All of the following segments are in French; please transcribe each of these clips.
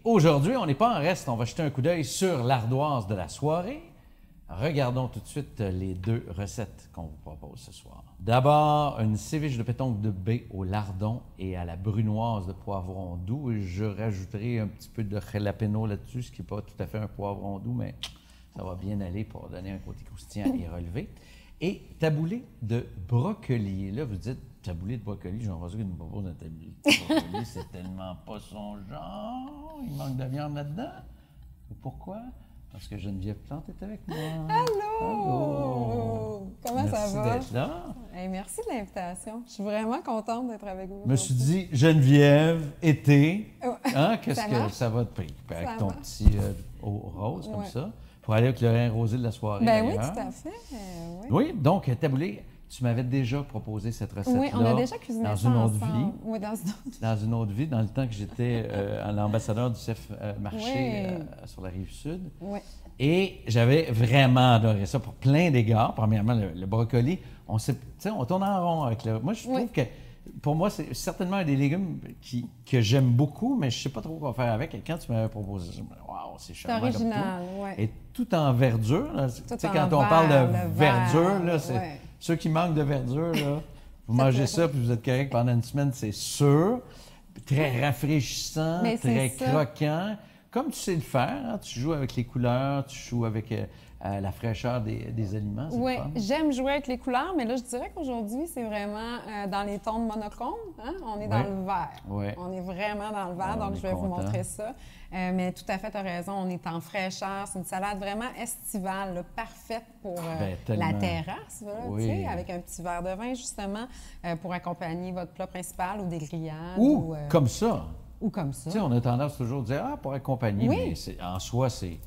aujourd'hui, on n'est pas en reste. On va jeter un coup d'œil sur l'ardoise de la soirée. Regardons tout de suite les 2 recettes qu'on vous propose ce soir. D'abord, une ceviche de pétanque de baie au lardon et à la brunoise de poivron doux. Et je rajouterai un petit peu de jalapeno là-dessus, ce qui n'est pas tout à fait un poivron doux, mais ça va bien aller pour donner un côté croustillant et relevé. Et taboulé de brocoli. Et là, vous dites, taboulé de brocoli, Jean-François qui nous propose un taboulé de brocoli, c'est tellement pas son genre. Il manque de viande là-dedans. Et pourquoi? Parce que Geneviève Plante est avec moi. Allô! Allô! Comment ça va? Merci d'être là. Hey, merci de l'invitation. Je suis vraiment contente d'être avec vous. Je me suis dit, Geneviève, été, hein, qu'est-ce Ça que marche. ça va te prendre? Avec Ça ton marche. petit rose comme ça, pour aller avec le rein rosé de la soirée. Ben oui, d'ailleurs. tout à fait. Oui. Oui, donc, taboulé, tu m'avais déjà proposé cette recette-là. Oui, on a déjà cuisiné dans ça une autre ensemble. vie. Oui, dans une autre vie. Dans une autre vie, dans le temps que j'étais l'ambassadeur du CEF Marché Oui. sur la Rive-Sud. Oui. Et j'avais vraiment adoré ça pour plein d'égards. Premièrement, le brocoli, on tourne en rond avec le... Moi, je trouve que, pour moi, c'est certainement un des légumes que j'aime beaucoup, mais je ne sais pas trop quoi faire avec. Et quand tu m'avais proposé ça, je me disais, waouh, c'est C'est charmant comme original, tout. oui. Et tout en verdure. Là, tu sais, en quand on vert, parle de le verdure, vert, là, c'est ouais. ceux qui manquent de verdure, là, vous mangez ça, puis vous êtes correct pendant une semaine, c'est sûr. Très rafraîchissant, Mais très c'est ça. croquant. Comme tu sais le faire, hein, tu joues avec les couleurs, tu joues avec la fraîcheur des aliments. Oui, le fun. j'aime jouer avec les couleurs, mais là, je dirais qu'aujourd'hui, c'est vraiment dans les tons monochromes. Hein? On est dans le vert. Ouais. On est vraiment dans le vert, On donc est je vais vous content. montrer ça. Mais tout à fait, tu as raison, on est en fraîcheur. C'est une salade vraiment estivale, là, parfaite pour tellement. la terrasse, là, Oui. tu sais, avec un petit verre de vin, justement, pour accompagner votre plat principal ou des grillades. Ou comme ça. Ou comme ça. Tu sais, on a tendance toujours à dire, pour accompagner, Oui. mais en soi, c'est...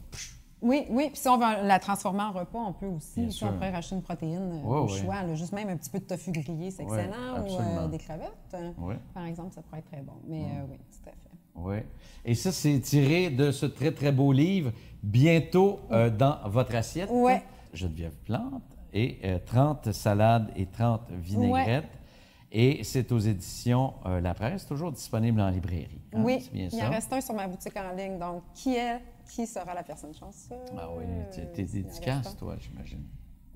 Oui, oui. Puis si on veut la transformer en repas, on peut aussi. Bien Si sûr. on pourrait racheter une protéine Oui, au oui. choix. Là, juste même un petit peu de tofu grillé, c'est Oui, excellent. absolument. Ou des crevettes, Oui. par exemple, ça pourrait être très bon. Mais oui, tout à fait. Oui. Et ça, c'est tiré de ce très, très beau livre, bientôt dans votre assiette. Ouais. Geneviève Plante, et 30 salades et 30 vinaigrettes. Et c'est aux éditions La Presse, toujours disponible en librairie. Hein? Oui, C'est bien il ça? en reste un sur ma boutique en ligne. Donc, qui sera la personne chanceuse? Ah oui, t'es Il en dédicace, reste un. toi, j'imagine.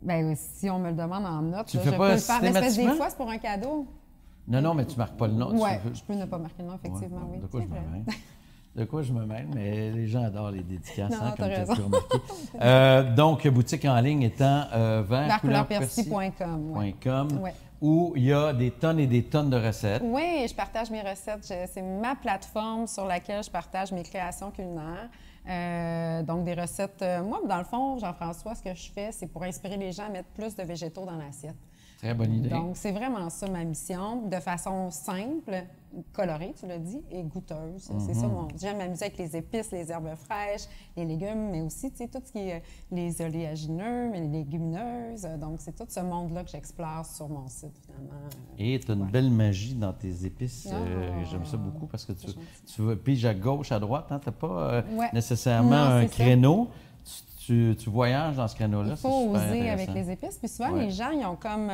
Bien, si on me le demande en note, Tu là, fais je pas peux le faire. Mais c'est parce que des systématiquement? fois, c'est pour un cadeau. Non, mais tu marques pas le nom. Oui, Tu veux- je peux ne pas marquer le nom, effectivement, Ouais, oui. de quoi je c'est me vrai. mêle? De quoi je me mêle, mais les gens adorent les dédicaces, Non, hein, comme t'as tu as raison. pu remarquer. Donc, boutique en ligne étant vers Couleurspersil.com. Ouais. .com, Ouais. où il y a des tonnes et des tonnes de recettes. Oui, je partage mes recettes. C'est ma plateforme sur laquelle je partage mes créations culinaires. Donc, des recettes. Moi, dans le fond, Jean-François, ce que je fais, c'est pour inspirer les gens à mettre plus de végétaux dans l'assiette. Très bonne idée. Donc, c'est vraiment ça ma mission, de façon simple, colorée, tu l'as dit, et goûteuse. C'est ça mon... J'aime m'amuser avec les épices, les herbes fraîches, les légumes, mais aussi, tu sais, tout ce qui est les oléagineux, mais les légumineuses. Donc, c'est tout ce monde-là que j'explore sur mon site, finalement. Et tu as une belle magie dans tes épices. Ah. J'aime ça beaucoup parce que tu gentil. piges à gauche, à droite. Hein? Tu n'as pas Ouais. nécessairement Non, un c'est ça. créneau. Tu voyages dans ce créneau-là. Il c'est faut super oser avec intéressant. les épices. Puis souvent, Ouais. les gens, ils ont comme...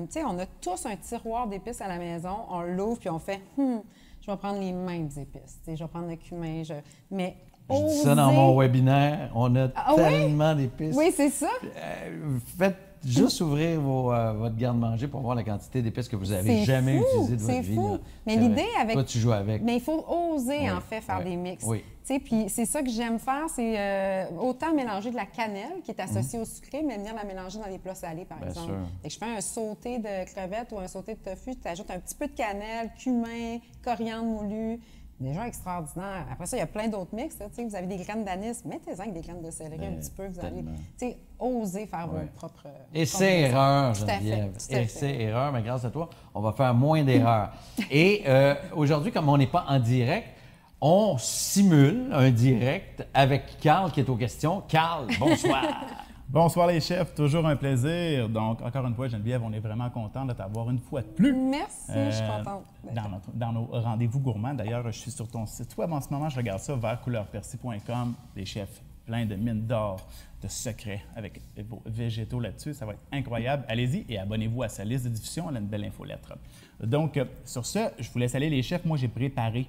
tu sais, on a tous un tiroir d'épices à la maison. On l'ouvre, puis on fait « je vais prendre les mêmes épices. Tu sais, je vais prendre le cumin. Mais Je dis ça dans mon webinaire. On a Ah oui? tellement d'épices. Oui, c'est ça. Faites juste ouvrir votre garde-manger pour voir la quantité d'épices que vous avez C'est jamais fou, utilisées de votre c'est vie. fou. là. Mais C'est l'idée vrai. avec... Toi, tu joues avec. Mais il faut oser, Oui, en fait, faire oui, des mix. oui. Tu sais, puis c'est ça que j'aime faire, c'est autant mélanger de la cannelle, qui est associée au sucré, mais venir la mélanger dans des plats salés, par Bien exemple. sûr. Fait que je fais un sauté de crevettes ou un sauté de tofu, tu ajoutes un petit peu de cannelle, cumin, coriandre moulu. Déjà extraordinaire. Après ça, il y a plein d'autres mix. Là, tu sais, vous avez des graines d'anis, mettez-en avec des graines de céleri un petit peu. Vous allez, tellement. tu sais, oser faire Ouais. vos propres... Essai-erreur, Tout à fait, Geneviève. tout à fait. Essai-erreur, mais grâce à toi, on va faire moins d'erreurs. Et aujourd'hui, comme on n'est pas en direct, on simule un direct avec Carl qui est aux questions. Carl, bonsoir. Bonsoir les chefs, toujours un plaisir. Donc, encore une fois, Geneviève, on est vraiment content de t'avoir une fois de plus. Merci, je suis contente. Dans nos rendez-vous gourmands. D'ailleurs, je suis sur ton site web en ce moment, je regarde ça vers couleurspersil.com. Des chefs pleins de mines d'or, de secrets avec vos végétaux là-dessus. Ça va être incroyable. Allez-y et abonnez-vous à sa liste de diffusion. Elle a une belle infolettre. Donc, sur ce, je vous laisse aller les chefs. Moi, j'ai préparé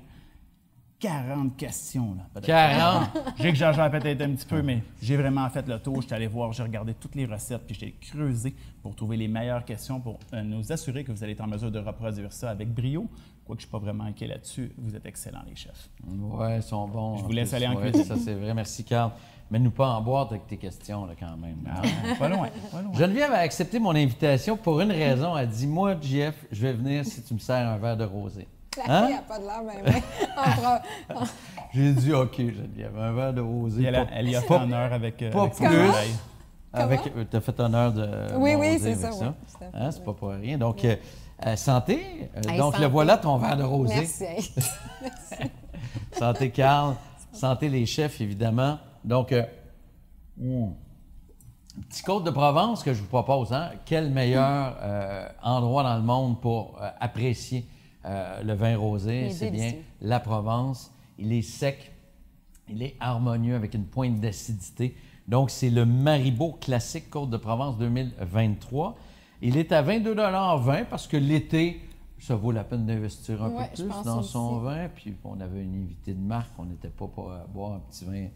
40 questions. Là, peut-être. 40? J'exagère peut-être un petit peu, mais j'ai vraiment fait le tour. J'étais allé voir, j'ai regardé toutes les recettes, puis j'ai creusé pour trouver les meilleures questions pour nous assurer que vous allez être en mesure de reproduire ça avec brio. Quoique je ne suis pas vraiment inquiet là-dessus, vous êtes excellents, les chefs. Oui, ils sont bons. Je vous laisse aller en ouais, cuisine. Ça, c'est vrai. Merci, Carl. Mets-nous pas en boîte avec tes questions, là, quand même. Ah, pas loin, pas loin. Geneviève a accepté mon invitation pour une raison. Elle dit, moi, JF, je vais venir si tu me sers un verre de rosé. La fille n'a pas de l'air, mais oui. J'ai dit, OK, Geneviève, un verre de rosé. Puis elle y a fait honneur avec, pas avec son plus. oreille. Tu as fait honneur de. Oui, rosé c'est ça. avec Oui, tout à fait. Hein, c'est pas pour rien. Donc, santé. Hey, Donc, santé. le voilà, ton verre de rosé. Merci. Hey. Santé, Carl. Santé, les chefs, évidemment. Donc, petit Côte de Provence que je vous propose. Hein? Quel meilleur endroit dans le monde pour apprécier le vin rosé? C'est bien la Provence. Il est sec, il est harmonieux avec une pointe d'acidité. Donc, c'est le Maribaud classique Côte de Provence 2023. Il est à 22,20 parce que l'été, ça vaut la peine d'investir un peu plus dans son vin. Puis, on avait une invitée de marque, on n'était pas pour boire un petit vin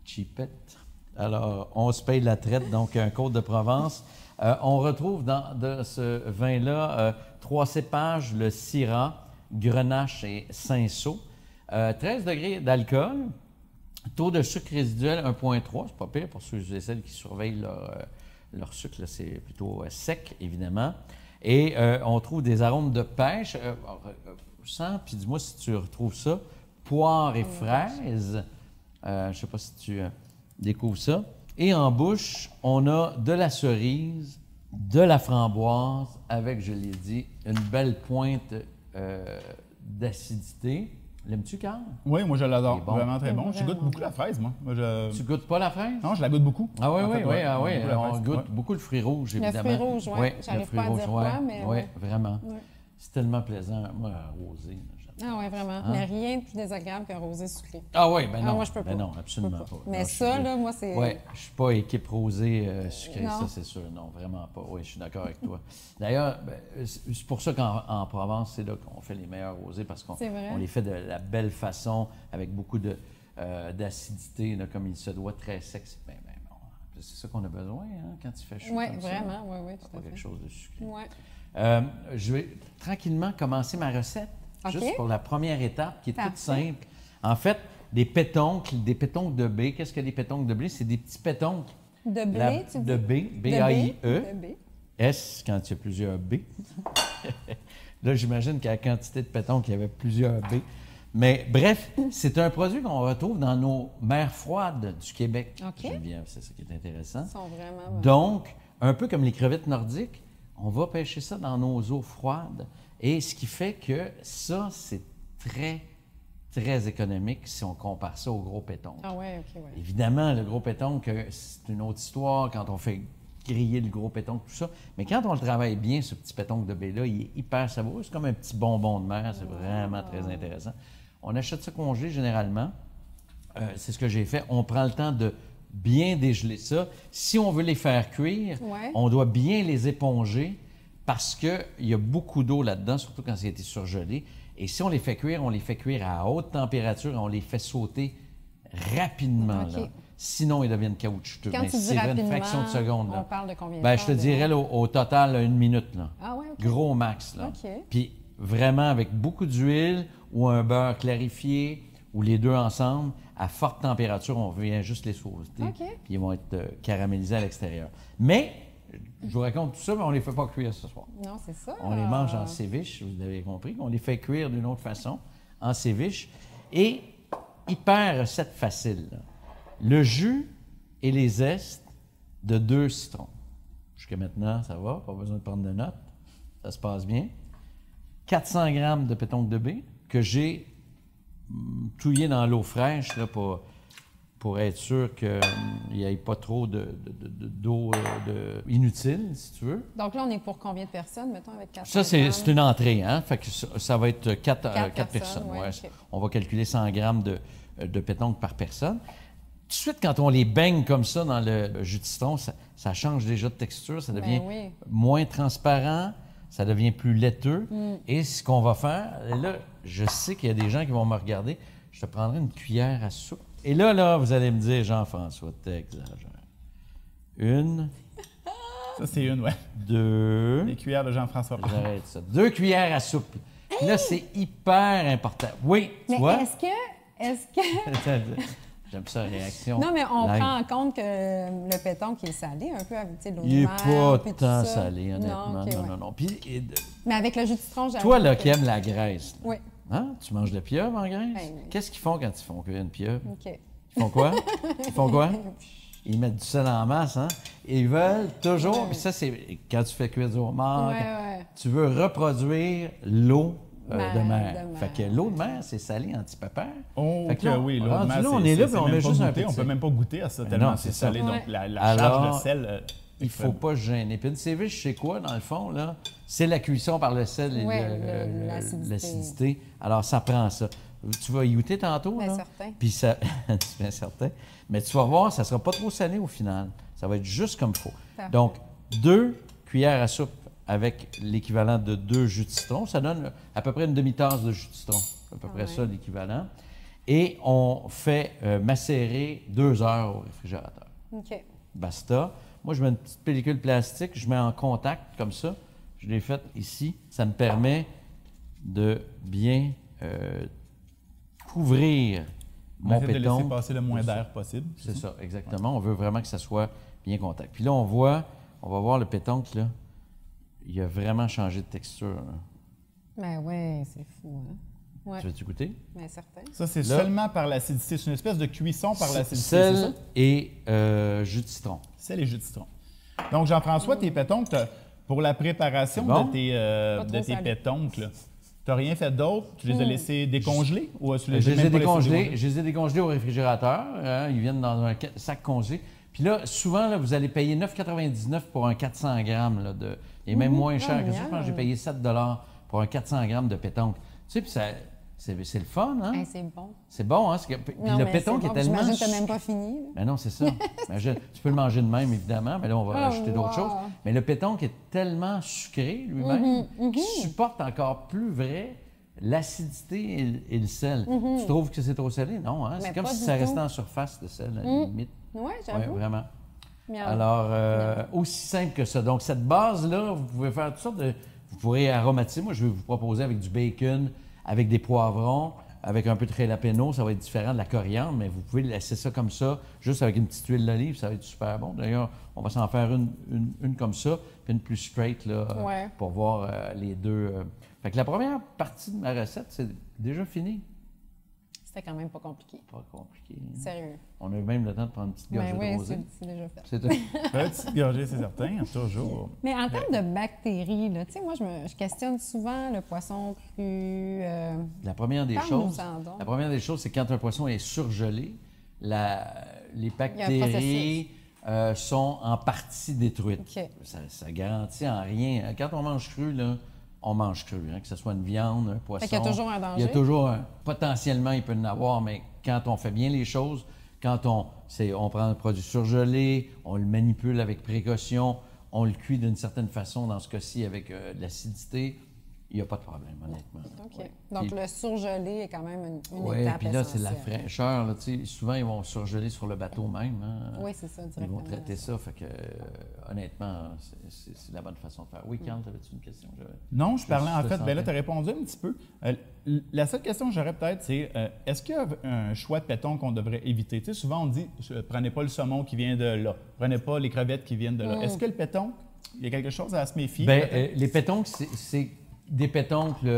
cheapette. Alors, on se paye la traite, donc un Côte de Provence. On retrouve de ce vin-là 3 cépages, le Syrah, Grenache et Cinsault. 13 degrés d'alcool, taux de sucre résiduel 1,3, c'est pas pire pour ceux et celles qui surveillent leur sucre, là, c'est plutôt sec, évidemment. Et on trouve des arômes de pêche. Sens, puis dis-moi si tu retrouves ça, poire et fraises. Je ne sais pas si tu découvres ça. Et en bouche, on a de la cerise, de la framboise, avec, je l'ai dit, une belle pointe d'acidité. L'aimes-tu, Carl? Oui, moi je l'adore. Bon. Vraiment très bon. Je Vraiment goûte beaucoup la fraise, moi. Tu goûtes pas la fraise? Non, je la goûte beaucoup. Ah oui, En oui, fait, oui, ouais, oui. beaucoup la On fraise. goûte Ouais. beaucoup le fruit rouge, évidemment. Le fruit rouge, oui. J'arrive pas à dire quoi, mais Oui, ouais. vraiment. Ouais. C'est tellement plaisant. Moi, rosé, Ah oui, vraiment. Mais rien de plus désagréable qu'un rosé sucré. Ah oui, ben non. moi, je peux pas. Ben non, absolument Je pas. peux pas. Mais Non, ça, là, moi, c'est... Oui, je suis pas équipe rosée sucrée, Non. ça, c'est sûr. Non, vraiment pas. Oui, je suis d'accord avec toi. D'ailleurs, c'est pour ça qu'en Provence, c'est là qu'on fait les meilleurs rosés, parce qu'on C'est vrai. on les fait de la belle façon, avec beaucoup d'acidité, là, comme il se doit, très sec. Ben, bon, c'est ça qu'on a besoin, hein, quand il fait chaud. Oui, comme ça. vraiment, oui, tout Pas à fait. quelque chose de sucré. Oui. Je vais tranquillement commencer ma recette, OK. juste pour la première étape, qui est toute Parfait. simple. En fait, des pétoncles de blé. Qu'est-ce que des pétoncles de blé? C'est des petits pétoncles. De blé, tu dis? De B, De B-A-I-E. De B. S, quand il y a plusieurs B. Là, j'imagine qu'à la quantité de pétoncles, il y avait plusieurs B. Mais bref, c'est un produit qu'on retrouve dans nos mers froides du Québec. OK. Geneviève, c'est ça qui est intéressant. Ils sont vraiment bons. Donc, un peu comme les crevettes nordiques, on va pêcher ça dans nos eaux froides. Et ce qui fait que ça, c'est très, très économique si on compare ça au gros pétoncle. Ah oui, OK, oui. Évidemment, le gros pétoncle, c'est une autre histoire quand on fait griller le gros pétoncle, tout ça. Mais quand on le travaille bien, ce petit pétoncle de baie-là, il est hyper savoureux. C'est comme un petit bonbon de mer. C'est vraiment très intéressant. On achète ça congelé généralement. C'est ce que j'ai fait. On prend le temps de bien dégeler ça. Si on veut les faire cuire, Ouais. on doit bien les éponger parce qu'il y a beaucoup d'eau là-dedans, surtout quand ça a été surgelé. Et si on les fait cuire à haute température et on les fait sauter rapidement. OK. Là. Sinon, ils deviennent caoutchouteux. Quand Mais tu dis c'est une rapidement, fraction de seconde. on Là. parle de combien de Ben, temps? je te dirais là, au total, là, 1 minute. Là. Ah oui, OK. Gros max. Là. OK. Puis vraiment avec beaucoup d'huile ou un beurre clarifié ou les deux ensemble, à forte température, on vient juste les sauter. OK. Puis ils vont être caramélisés à l'extérieur. Mais, je vous raconte tout ça, mais on ne les fait pas cuire ce soir. Non, c'est ça. On les mange en séviche, vous avez compris. On les fait cuire d'une autre façon, en séviche. Et hyper recette facile. Là. Le jus et les zestes de 2 citrons. Jusqu'à maintenant, ça va, pas besoin de prendre de notes. Ça se passe bien. 400 grammes de pétoncle de baie que j'ai touillé dans l'eau fraîche là, pour être sûr qu'il n'y ait pas trop d'eau inutile, si tu veux. Donc là, on est pour combien de personnes, mettons, avec 400 Ça, c'est une entrée, hein? Fait que ça va être 4 Quatre personnes. ouais, Ouais. OK. On va calculer 100 grammes de pétoncle par personne. Tout de suite, quand on les baigne comme ça dans le jus de citron, ça change déjà de texture, ça devient oui. moins transparent, ça devient plus laiteux. Et ce qu'on va faire, là, je sais qu'il y a des gens qui vont me regarder, Je te prendrai une cuillère à soupe. Et là, vous allez me dire, Jean-François, t'exagères. Une, Ça, c'est une, ouais. deux... Les cuillères de Jean-François. J'arrête ça. 2 cuillères à soupe. Puis là, c'est hyper important. Oui, tu Mais vois? est-ce que... J'aime ça, la réaction. Non, mais on live. prend en compte que le péton qui est salé un peu avec l'eau de Il n'est mer, pas puis tout tant ça. salé, honnêtement. Non, ok, non, ouais. non, non. Puis, Mais avec le jus de citron, j'avoue toi, là, que- qui aimes la graisse, là, Oui, hein? Tu manges de la pieuvre en graisse? Ben oui. Qu'est-ce qu'ils font quand ils font cuire une pieuvre? OK. Ils font quoi? Ils font quoi? Ils mettent du sel en masse, hein? Et ils veulent toujours, puis ça, c'est quand tu fais cuire du homard, Ouais. tu veux reproduire l'eau de De mer. mer. Fait que l'eau de mer, c'est salé anti-papa. Oh, Fait que là, oui, l'eau de rendu mer, là, c'est- on est là, c'est puis on même met pas juste un goûté. petit. On peut même pas goûter à ça Mais tellement non, c'est c'est ça. salé. Ouais. Donc, la Alors, charge de sel... Il ne faut pas se gêner. Puis une séviche, c'est quoi, dans le fond, là? C'est la cuisson par le sel et Ouais, l'acidité. l'acidité. Alors, ça prend ça. Tu vas y goûter tantôt, Bien là? certain. Puis ça... C'est bien certain. Mais tu vas voir, ça ne sera pas trop salé au final. Ça va être juste comme il faut. Parfait. Donc, 2 cuillères à soupe avec l'équivalent de 2 jus de citron. Ça donne à peu près une demi-tasse de jus de citron. C'est à peu près ouais. ça, l'équivalent. Et on fait macérer 2 heures au réfrigérateur. OK. Basta. Moi, je mets une petite pellicule plastique, je mets en contact comme ça. Je l'ai faite ici. Ça me permet de bien couvrir On mon essaie de laisser péton. passer le moins d'air possible. C'est ça, exactement. On veut vraiment que ça soit bien contact. Puis là, on va voir le pétoncle, là. Il a vraiment changé de texture, là. Ben ouais, c'est fou, hein? Ouais, Tu veux-tu goûter? bien certain. Ça, c'est Là- seulement par l'acidité. C'est une espèce de cuisson par l'acidité, c'est ça? Sel et jus de citron. C'est les jus de citron. Donc, Jean-François, tes pétoncles, pour la préparation C'est bon? de tes salé. pétoncles, tu n'as rien fait d'autre? Tu les as laissés décongeler? Ou tu Je les ai même pas laissés décongelés. décongeler? Je les ai décongelés au réfrigérateur. Hein, ils viennent dans un sac congelé. Puis là, souvent, là, vous allez payer 9,99 pour un 400 grammes. Là, et même moins cher que ça. Je pense que j'ai payé 7 pour un 400 grammes de pétoncle. Tu sais, puis c'est le fun, hein? Hey, c'est bon. C'est bon, hein? Puis Non, le mais pétoncle c'est est bon. tellement... J'imagine que tu n'as même pas fini. là. Ben non, c'est ça. Imagine, tu peux le manger de même, évidemment, mais là, on va ajouter d'autres choses. Mais le pétoncle est tellement sucré lui-même qu'il supporte encore plus vrai l'acidité et le sel. Tu trouves que c'est trop salé? Non, hein? C'est Mais comme pas si du ça tout. restait en surface de sel, à la limite. Oui, Oui, j'avoue. vraiment. Miam. Alors, aussi simple que ça. Donc, cette base-là, vous pouvez faire toutes sortes de... Vous pourrez aromatiser. Moi, je vais vous proposer avec du bacon, avec des poivrons, avec un peu de jalapeno. Ça va être différent de la coriandre, mais vous pouvez laisser ça comme ça, juste avec une petite huile d'olive. Ça va être super bon. D'ailleurs, on va s'en faire une comme ça, puis une plus straight, là, Ouais. pour voir les deux. Fait que la première partie de ma recette, c'est déjà fini. C'était quand même pas compliqué. Pas compliqué. Sérieux. On a eu même le temps de prendre une petite gorgée Ben de oui, rosée. c'est déjà fait. C'est tout. Petite gorgée, c'est certain, toujours. Mais en termes de bactéries, là, tu sais, moi, je questionne souvent le poisson cru. La première des Parle-nous-en choses, donc. la première des choses, c'est quand un poisson est surgelé, les bactéries processus. sont en partie détruites. OK. Ça garantit en rien. Quand on mange cru, là, on mange cru, hein, que ce soit une viande, un poisson. qu'il y a toujours un danger. Il y a toujours potentiellement, il peut y en avoir, mais quand on fait bien les choses, quand on prend un produit surgelé, on le manipule avec précaution, on le cuit d'une certaine façon, dans ce cas-ci avec de l'acidité, il n'y a pas de problème, honnêtement. OK. Ouais. Donc, Puis- le surgelé est quand même une oui, étape puis là, c'est de la essentielle. fraîcheur. Là, tu sais, souvent, ils vont surgeler sur le bateau même. Hein. Oui, c'est ça, Ils directement. vont traiter ça. Fait que, honnêtement, c'est la bonne façon de faire. Oui, Carl, avais-tu une question? Non, je parlais en te fait, ben là, sentais. tu as répondu un petit peu. La seule question que j'aurais peut-être, c'est est-ce qu'il y a un choix de péton qu'on devrait éviter? Tu sais, souvent, on dit prenez pas le saumon qui vient de là, prenez pas les crevettes qui viennent de là. Est-ce que le péton, il y a quelque chose à se méfier? Ben, peut-être? les pétoncles, c'est des pétoncles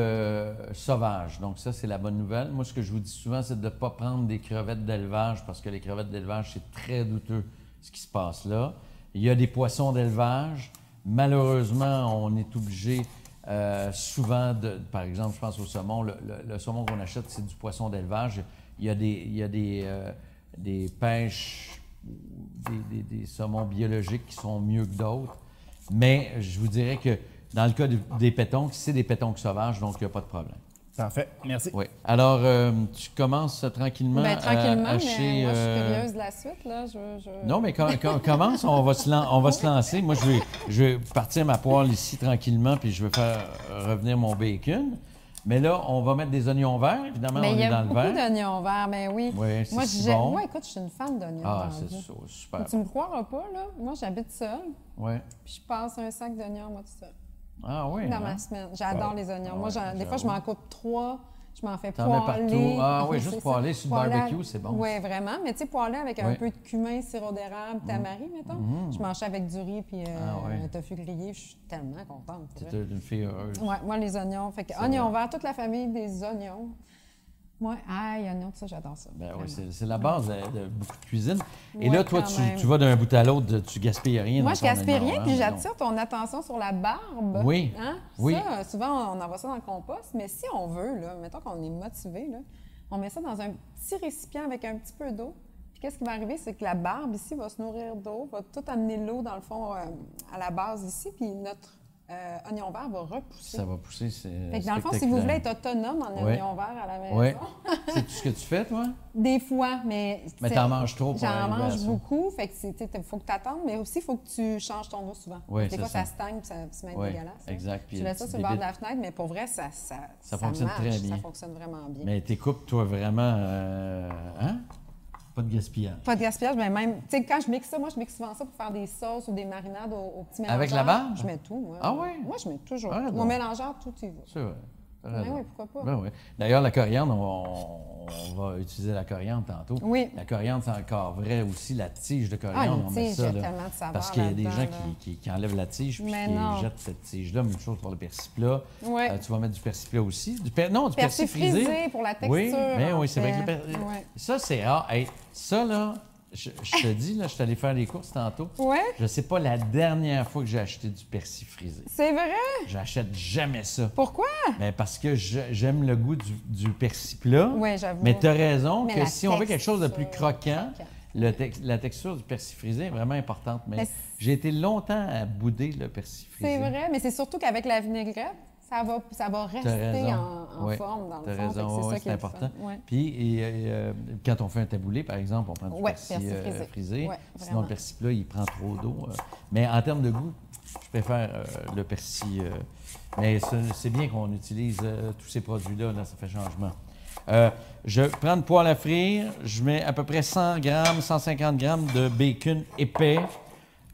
sauvages. Donc, ça, c'est la bonne nouvelle. Moi, ce que je vous dis souvent, c'est de ne pas prendre des crevettes d'élevage parce que les crevettes d'élevage, c'est très douteux ce qui se passe là. Il y a des poissons d'élevage. Malheureusement, on est obligé souvent par exemple, je pense au saumon. Le saumon qu'on achète, c'est du poisson d'élevage. Il y a des pêches, des saumons biologiques qui sont mieux que d'autres. Mais je vous dirais que dans le cas des pétoncles, c'est des pétoncles sauvages, donc il n'y a pas de problème. Parfait, merci. Oui. Alors, tu commences tranquillement Ben, tranquillement, à hacher... mais moi, je suis curieuse de la suite. Là. Non, mais quand on commence, on va se lancer. Moi, je vais partir ma poêle ici tranquillement, puis je vais faire revenir mon bacon. Mais là, on va mettre des oignons verts, évidemment, Mais on il y est dans a le beaucoup vert. d'oignons verts, mais oui. Oui, c'est Moi, si bon. moi, écoute, je suis une fan d'oignons Ah, verts. c'est ça, super. Tu me croiras pas, là? Moi, j'habite seule, Oui. puis je passe un sac d'oignons, moi, tout seul. Ah oui, Dans hein? ma semaine. J'adore Ah, les oignons. ah Moi, ouais, des fois, je m'en coupe 3. Je m'en fais T'en mets poêler. partout. Ah oui, juste c'est poêler ça. sur le barbecue, c'est bon. Oui, vraiment. Mais tu sais, poêler avec un Oui. peu de cumin, sirop d'érable, tamari, mettons. Je mange ça avec du riz puis ouais. un tofu grillé. Je suis tellement contente. pour C'est vrai. une fille heureuse. Ouais, moi, les oignons. Fait que oignons verts, toute la famille des oignons. Moi, aïe, oignons, tout ça, j'adore ça. Ben vraiment. oui, c'est la base de beaucoup de cuisine. Et Ouais, là, toi, quand même. tu vas d'un bout à l'autre, tu gaspilles rien. Moi, dans je ton gaspille oignon, rien, hein, puis non. j'attire ton attention sur la barbe. Oui. Hein? Oui. Ça, souvent, on envoie ça dans le compost, mais si on veut, là, mettons qu'on est motivé, là, on met ça dans un petit récipient avec un petit peu d'eau. Puis qu'est-ce qui va arriver, c'est que la barbe ici va se nourrir d'eau, va tout amener l'eau, dans le fond, à la base ici, puis notre oignon vert va repousser. Ça va pousser, c'est Fait que dans le fond, si vous voulez être autonome en Oui. oignon vert à la maison, Oui. C'est tout ce que tu fais, toi? des fois, mais... Mais t'en manges trop pour J'en arriver à mange ça. beaucoup, fait que il faut que tu attendes, mais aussi il faut que tu changes ton eau souvent. Oui, Des c'est fois, ça. ça stagne, puis ça se met Oui, dégueulasse. hein. exact, puis Tu laisses ça tu sur le bord de débites. la fenêtre, mais pour vrai, ça fonctionne marche, très bien. Ça fonctionne vraiment bien. Mais tes coupes, toi, vraiment... hein? Pas de gaspillage. Pas de gaspillage, mais même, tu sais, quand je mixe ça, moi, je mixe souvent ça pour faire des sauces ou des marinades au petit mélangeur. Avec la barbe? Je mets tout, moi. Ah oui? Moi, je mets toujours. Ah, Mon donc. mélangeur, tout y va. C'est vrai. T'as Ben raison. oui, pourquoi pas? Ben oui. D'ailleurs, la coriandre, on va utiliser la coriandre tantôt. Oui. La coriandre, c'est encore vrai aussi, la tige de coriandre. une on met tige, ça, il y a là, tellement de saveurs parce qu'il y a des gens là-dedans, qui enlèvent la tige puis Mais qui non. jettent cette tige-là. Même chose pour le persil plat. Ouais. Tu vas mettre du persil plat aussi. Du persil Persil frisé. frisé pour la texture. Oui, mais en oui, c'est vrai que fait. le persil. Ouais. Ça, c'est rare. Hey, ça, là, je te dis, là, je suis allé faire des courses tantôt. Ouais. Je sais pas la dernière fois que j'ai acheté du persil frisé. C'est vrai? J'achète jamais ça. Pourquoi? Mais parce que j'aime le goût du persil plat. Oui, j'avoue. Mais tu as raison Mais que la si on veut quelque chose de plus texture, croquant, la texture du persil frisé est vraiment importante. Mais, Mais j'ai été longtemps à bouder le persil frisé. C'est vrai, mais c'est surtout qu'avec la vinaigrette, ça va T'as rester raison. en Ouais, forme, dans le t'as fond. raison. Fait que Ouais, ça c'est qui est le important. fun. Ouais. Puis, quand on fait un taboulé, par exemple, on prend du Ouais, persil persil frisé. Ouais, Sinon, vraiment. le persil plat, il prend trop d'eau. Mais en termes de goût, je préfère le persil. Mais c'est bien qu'on utilise tous ces produits-là, là, ça fait changement. Je prends une poêle à frire, je mets à peu près 100 grammes, 150 grammes de bacon épais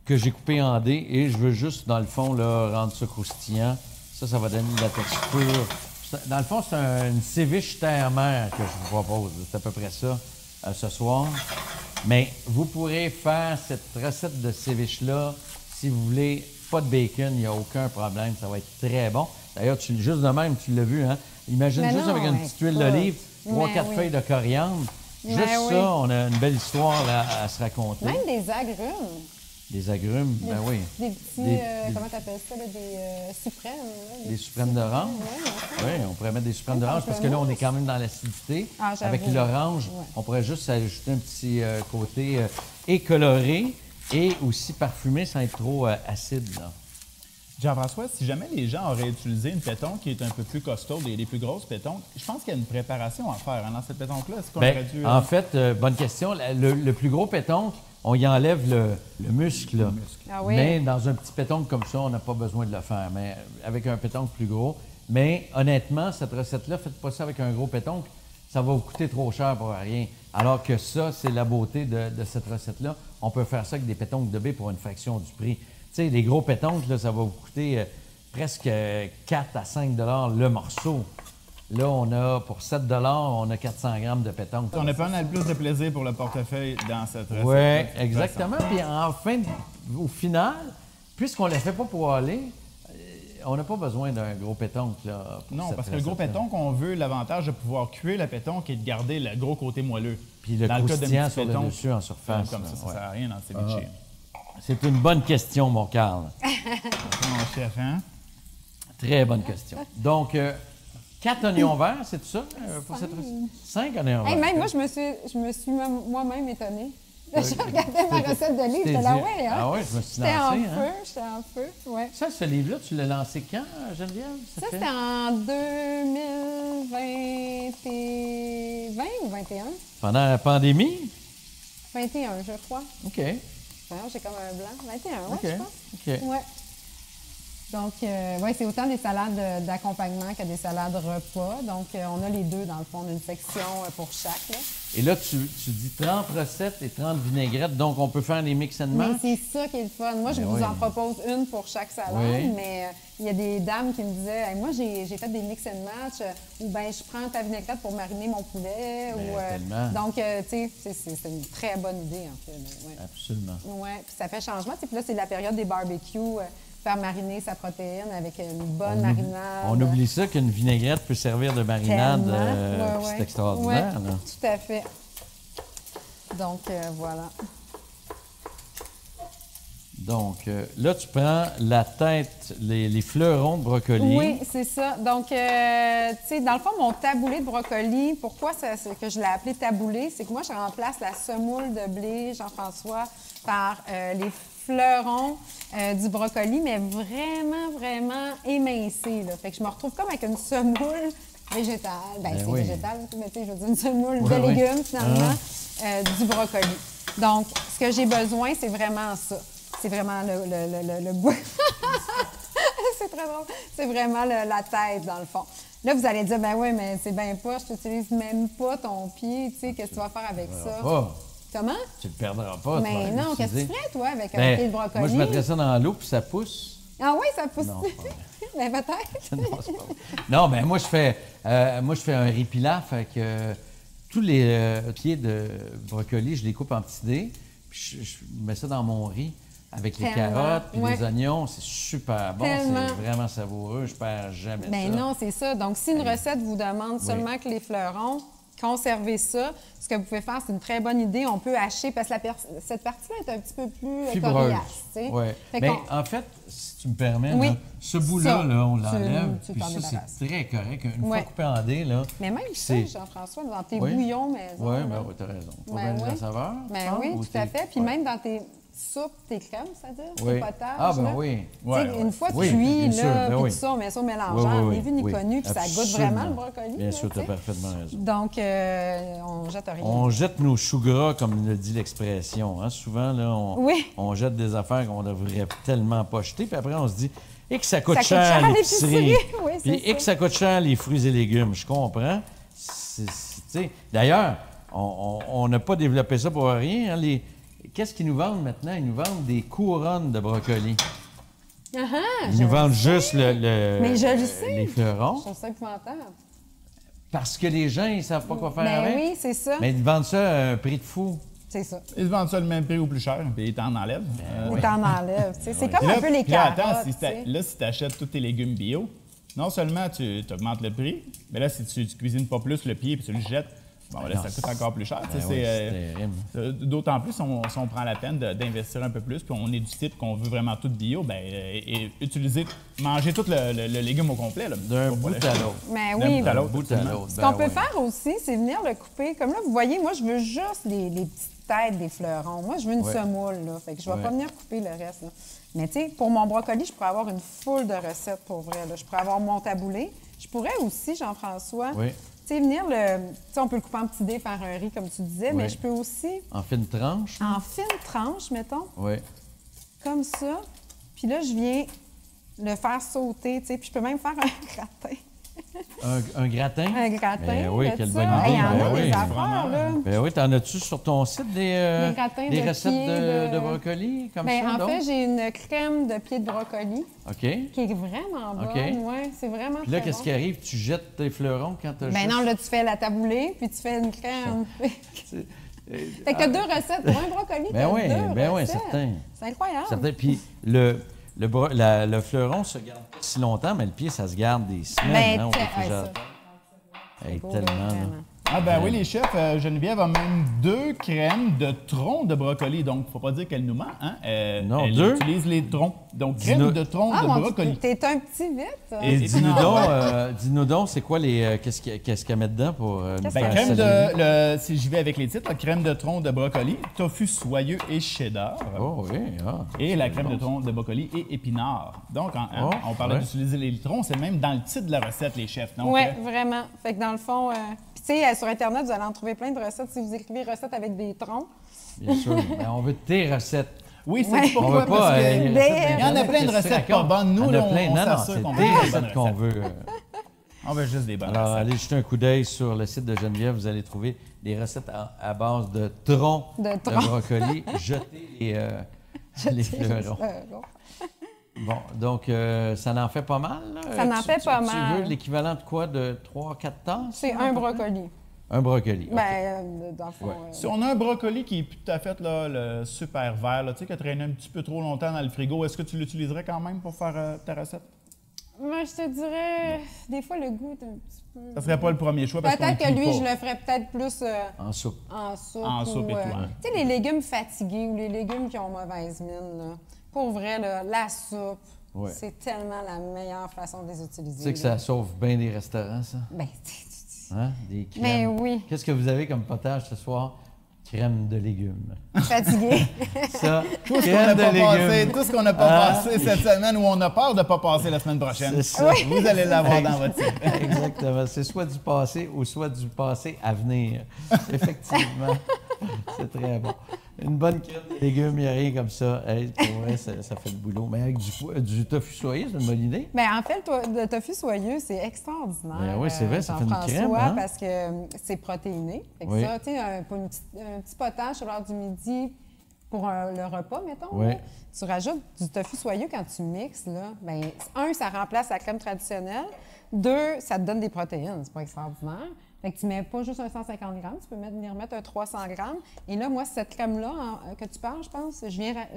que j'ai coupé en dés et je veux juste, dans le fond, là, rendre ça croustillant. Ça va donner de la texture. Dans le fond, c'est une séviche terre-mer que je vous propose. C'est à peu près ça ce soir. Mais vous pourrez faire cette recette de séviche-là si vous voulez pas de bacon, il n'y a aucun problème. Ça va être très bon. D'ailleurs, juste de même, tu l'as vu, hein? Imagine Mais juste non, avec une petite huile écoute. d'olive, Mais 3-4 oui. feuilles de coriandre. Mais Juste oui. ça, on a une belle histoire là, à se raconter. Même des agrumes. Des agrumes, ben oui. Des petits, Des- comment t'appelles ça, là, des suprêmes. Là, Des suprêmes d'orange. Ouais, Oui, on pourrait mettre des suprêmes d'orange parce que là, on est quand même dans l'acidité. Ah, j'avoue. Avec l'orange, Ouais. on pourrait juste ajouter un petit côté écoloré et aussi parfumé sans être trop acide. Là. Jean-François, si jamais les gens auraient utilisé une pétonque qui est un peu plus costaud, des plus grosses pétonques, je pense qu'il y a une préparation à faire hein, dans cette pétonque-là. Est-ce qu'on Ben, aurait dû... en fait, bonne question. Le plus gros pétonque, on y enlève le muscle. Là. Ah oui. Mais dans un petit pétonque comme ça, on n'a pas besoin de le faire. Mais avec un pétonque plus gros. Mais honnêtement, cette recette-là, faites pas ça avec un gros pétonque. Ça va vous coûter trop cher pour rien. Alors que ça, c'est la beauté de cette recette-là. On peut faire ça avec des pétonques de baie pour une fraction du prix. Tu sais, les gros pétonques, là, ça va vous coûter presque 4 à 5 $ le morceau. Là, on a, pour 7 $, on a 400 grammes de pétonque. On a pas mal plus de plaisir pour le portefeuille dans cette recette. Oui, exactement. Puis au final, puisqu'on ne la fait pas poêler, on n'a pas besoin d'un gros pétonque. Là, pour Non, cette parce que le gros recette-là. pétonque, on veut l'avantage de pouvoir cuire la pétonque et de garder le gros côté moelleux. Puis le Dans le cas d'un croustillant petit sur le pétonque, dessus en surface. comme là, ça, ça ouais. sert à rien dans le ceviche. C'est une bonne question, mon Carl. Mon chef, hein? Très bonne question. Donc, 4 oignons verts, c'est tout ça pour cette recette? 5 oignons Hey, verts. même moi, je me suis moi-même étonnée. Je regardais ma recette de livre, t'es j'étais là, dit- ouais, hein? Ah ouais, je me suis J'étais en lancé. feu, Hein? j'étais en feu, ouais. Ça, ce livre-là, tu l'as lancé quand, Geneviève? Ça, fait- c'était en 2020 ou 21? Pendant la pandémie? 21, je crois. OK. D'ailleurs, j'ai comme un blanc. 21, ouais, OK. je pense. OK. Ouais. Donc, oui, c'est autant des salades d'accompagnement que des salades repas. Donc, on a les deux, dans le fond. On a une section pour chaque. Là. Et là, tu dis 30 recettes et 30 vinaigrettes, donc on peut faire les mix and match? Mais c'est ça qui est le fun. Moi, je vous en propose une pour chaque salade, mais il y a des dames qui me disaient hey, moi, j'ai fait des mix and match ou bien je prends ta vinaigrette pour mariner mon poulet. Donc, tu sais, c'est une très bonne idée, en fait. Ouais. Absolument. Oui, puis ça fait changement. Puis là, c'est la période des barbecues. Faire mariner sa protéine avec une bonne marinade. On oublie ça qu'une vinaigrette peut servir de marinade. C'est extraordinaire. Oui, tout à fait. Donc, voilà. Donc, là, tu prends la tête, les fleurons de brocoli. Oui, c'est ça. Donc, tu sais, dans le fond, mon taboulé de brocoli, pourquoi c'est que je l'ai appelé taboulé? C'est que moi, je remplace la semoule de blé, Jean-François, par les fleurons du brocoli, mais vraiment, vraiment émincés. Là. Fait que je me retrouve comme avec une semoule végétale. Bien, c'est végétal, mais tu sais, je veux dire une semoule de légumes, finalement, du brocoli. Donc, ce que j'ai besoin, c'est vraiment ça. C'est vraiment le bois. C'est très drôle. C'est vraiment la tête, dans le fond. Là, vous allez dire, ben oui, mais c'est bien pas, je t'utilise même pas ton pied, tu sais, qu'est-ce que tu vas faire avec ça? Pas. Comment? Tu le perdras pas. Mais non, qu'est-ce que tu ferais, toi, avec un pied de brocoli? Moi, je mettrais ça dans l'eau, puis ça pousse. Ah oui, ça pousse. Non, mais peut-être. Non, c'est pas vrai. Non, mais moi, je fais un riz pilaf avec tous les pieds de brocoli, je les coupe en petits dés, puis je mets ça dans mon riz avec les carottes puis les oignons. C'est super bon, c'est vraiment savoureux. Je perds jamais ça. Mais non, c'est ça. Donc, si une recette vous demande seulement que les fleurons, conservez ça. Ce que vous pouvez faire, c'est une très bonne idée. On peut hacher, parce que cette partie-là est un petit peu plus coriace. Oui. Mais en fait, si tu me permets, là, ce bout-là, là, on l'enlève. Puis ça, c'est très correct. Une fois coupé en dés, là. Mais même ça, Jean-François, dans tes bouillons maison. Oui, tu as raison. Pas bien de la saveur. Oui, tout à fait. Puis même dans tes soupes, tes crèmes, c'est-à-dire, tes potages. Ah, ben oui. Une fois cuit, là, puis tout ça, on met ça au mélangeur, ni vu ni connu, puis ça goûte vraiment le brocoli. Bien sûr, tu as parfaitement raison. Donc, on jette rien. On jette nos choux gras, comme le dit l'expression. Hein? Souvent, là, on jette des affaires qu'on ne devrait tellement pas jeter, puis après, on se dit et que ça coûte cher à l'épicerie. Puis et que ça coûte cher les fruits et légumes. Je comprends. D'ailleurs, on n'a pas développé ça pour rien. Hein? Qu'est-ce qu'ils nous vendent maintenant? Ils nous vendent des couronnes de brocoli. Ils nous vendent juste mais je le sais. les fleurons. Je trouve ça épouvantable. Parce que les gens, ils ne savent pas quoi faire avec. Oui, c'est ça. Mais ils vendent ça à un prix de fou. C'est ça. Ils vendent ça le même prix ou plus cher, puis ils t'en enlèvent. Ils t'en enlèvent. C'est comme un peu les carottes. Attends, si tu achètes tous tes légumes bio, non seulement tu augmentes le prix, mais là, si tu cuisines pas plus le pied et tu le jettes, bon, là, ça coûte encore plus cher. D'autant plus si on prend la peine d'investir un peu plus, puis on est du type qu'on veut vraiment tout bio, bien, et manger tout le légume au complet. D'un bout à l'autre. Mais oui. D'un bout à l'autre. Ce qu'on peut faire aussi, c'est venir le couper. Comme là, vous voyez, moi, je veux juste les petites têtes des fleurons. Moi, je veux une semoule, là. Fait que je vais pas venir couper le reste, là. Mais tu sais, pour mon brocoli, je pourrais avoir une foule de recettes pour vrai, là. Je pourrais avoir mon taboulé. Je pourrais aussi, Jean-François... Oui. Tu sais, venir on peut le couper en petits dés, faire un riz, comme tu disais, mais je peux aussi... En fines tranches? En fines tranches, mettons. Oui. Comme ça. Puis là, je viens le faire sauter, tu sais, puis je peux même faire un gratin. Un gratin? Un gratin. Ben oui, quelle bonne idée. Il y en Ben a oui. des affaires, là. Ben oui, t'en as-tu sur ton site des recettes de brocoli comme ça? En fait, j'ai une crème de pied de brocoli. OK. Qui est vraiment bonne. Oui, c'est vraiment Puis là, qu'est-ce qui arrive? Tu jettes tes fleurons quand tu as Ben non, là, tu fais la taboulée, puis tu fais une crème. Fait que t'as deux recettes pour un brocoli. Ben oui, certain. C'est incroyable. Certain. Puis le fleuron se garde pas si longtemps, mais le pied, ça se garde des semaines au réfrigérateur. Tellement, là. Ah ben oui, les chefs, Geneviève a même 2 crèmes de troncs de brocoli. Donc, il ne faut pas dire qu'elle nous ment. Hein? Non, elle 2? utilise les troncs. Donc, crème de troncs de brocoli. T'es un petit vite. Et dis-nous donc, c'est quoi les... qu'est-ce qu'elle met dedans pour nous faire crème saliver? si j'y vais avec les titres, crème de troncs de brocoli, tofu soyeux et cheddar. Oh oui, et la crème de troncs de brocoli et épinards. Donc, on parlait d'utiliser les troncs, c'est même dans le titre de la recette, les chefs. Oui, vraiment. Fait que dans le fond... Tu sais, sur Internet, vous allez en trouver plein de recettes si vous écrivez recettes avec des troncs. Bien sûr. Ben, on veut tes recettes. Oui, c'est Ouais. On pourquoi, veut pas. parce que les Mais- recettes il y en a d'Internet, plein de qu'est-ce que tu recettes pas racontes? bonnes. Nous, Il y en là, a plein. on Non, s'assure c'est qu'on des veut des bonnes recettes qu'on recettes. veut. On veut juste des bonnes Alors, recettes. allez jeter un coup d'œil sur le site de Geneviève. Vous allez trouver des recettes à base de troncs De de troncs. brocoli. Jetez les fleurons. Bon, donc, ça en fait pas mal. Là. Ça en fait pas Tu mal. veux l'équivalent de quoi? De 3-4 tasses? C'est là, un à peu près? brocoli. Un brocoli. OK. Dans le fond, Ouais. Si on a un brocoli qui est tout à fait là, le super vert, là, tu sais, qui a traîné un petit peu trop longtemps dans le frigo, est-ce que tu l'utiliserais quand même pour faire ta recette? moi, je te dirais, des fois, le goût est un petit peu... Ça serait pas le premier choix parce qu'on Peut-être que le cuit lui, pas. je le ferais peut-être plus En soupe. en soupe. En soupe et tout, hein. Tu sais, les légumes fatigués ou les légumes qui ont mauvaise mine, là. Pour vrai, là, la soupe, Ouais. c'est tellement la meilleure façon de les utiliser. Tu sais que là. ça sauve bien des restaurants, ça? Ben, Hein? Des crèmes. mais oui, Qu'est-ce que vous avez comme potage ce soir? Crème de légumes. fatigué. Ça, Tout ce qu'on crème n'a de pas passé, légumes. tout ce qu'on n'a pas Ah. passé cette semaine ou on a peur de ne pas passer la semaine prochaine, C'est ça. vous allez l'avoir dans votre site. Exactement. C'est soit du passé ou soit du passé à venir. Effectivement. C'est très bon. Une bonne crème de légumes, il n'y a rien comme ça. Hey, pour vrai, ça fait le boulot. Mais avec du tofu soyeux, c'est une bonne idée. Ben, en fait, le tofu soyeux, c'est extraordinaire. Ben oui, c'est vrai, ça fait une Jean-François, crème, hein? parce que c'est protéiné. Fait que Oui. ça, tu sais, pour un petit potage sur l'heure du midi pour le repas, mettons, Oui. là, tu rajoutes du tofu soyeux quand tu mixes, là. Ben, un, ça remplace la crème traditionnelle. Deux, ça te donne des protéines. C'est pas extraordinaire. Fait que tu mets pas juste un 150 grammes, tu peux venir mettre un 300 grammes. Et là, moi, cette crème-là que tu parles, je pense,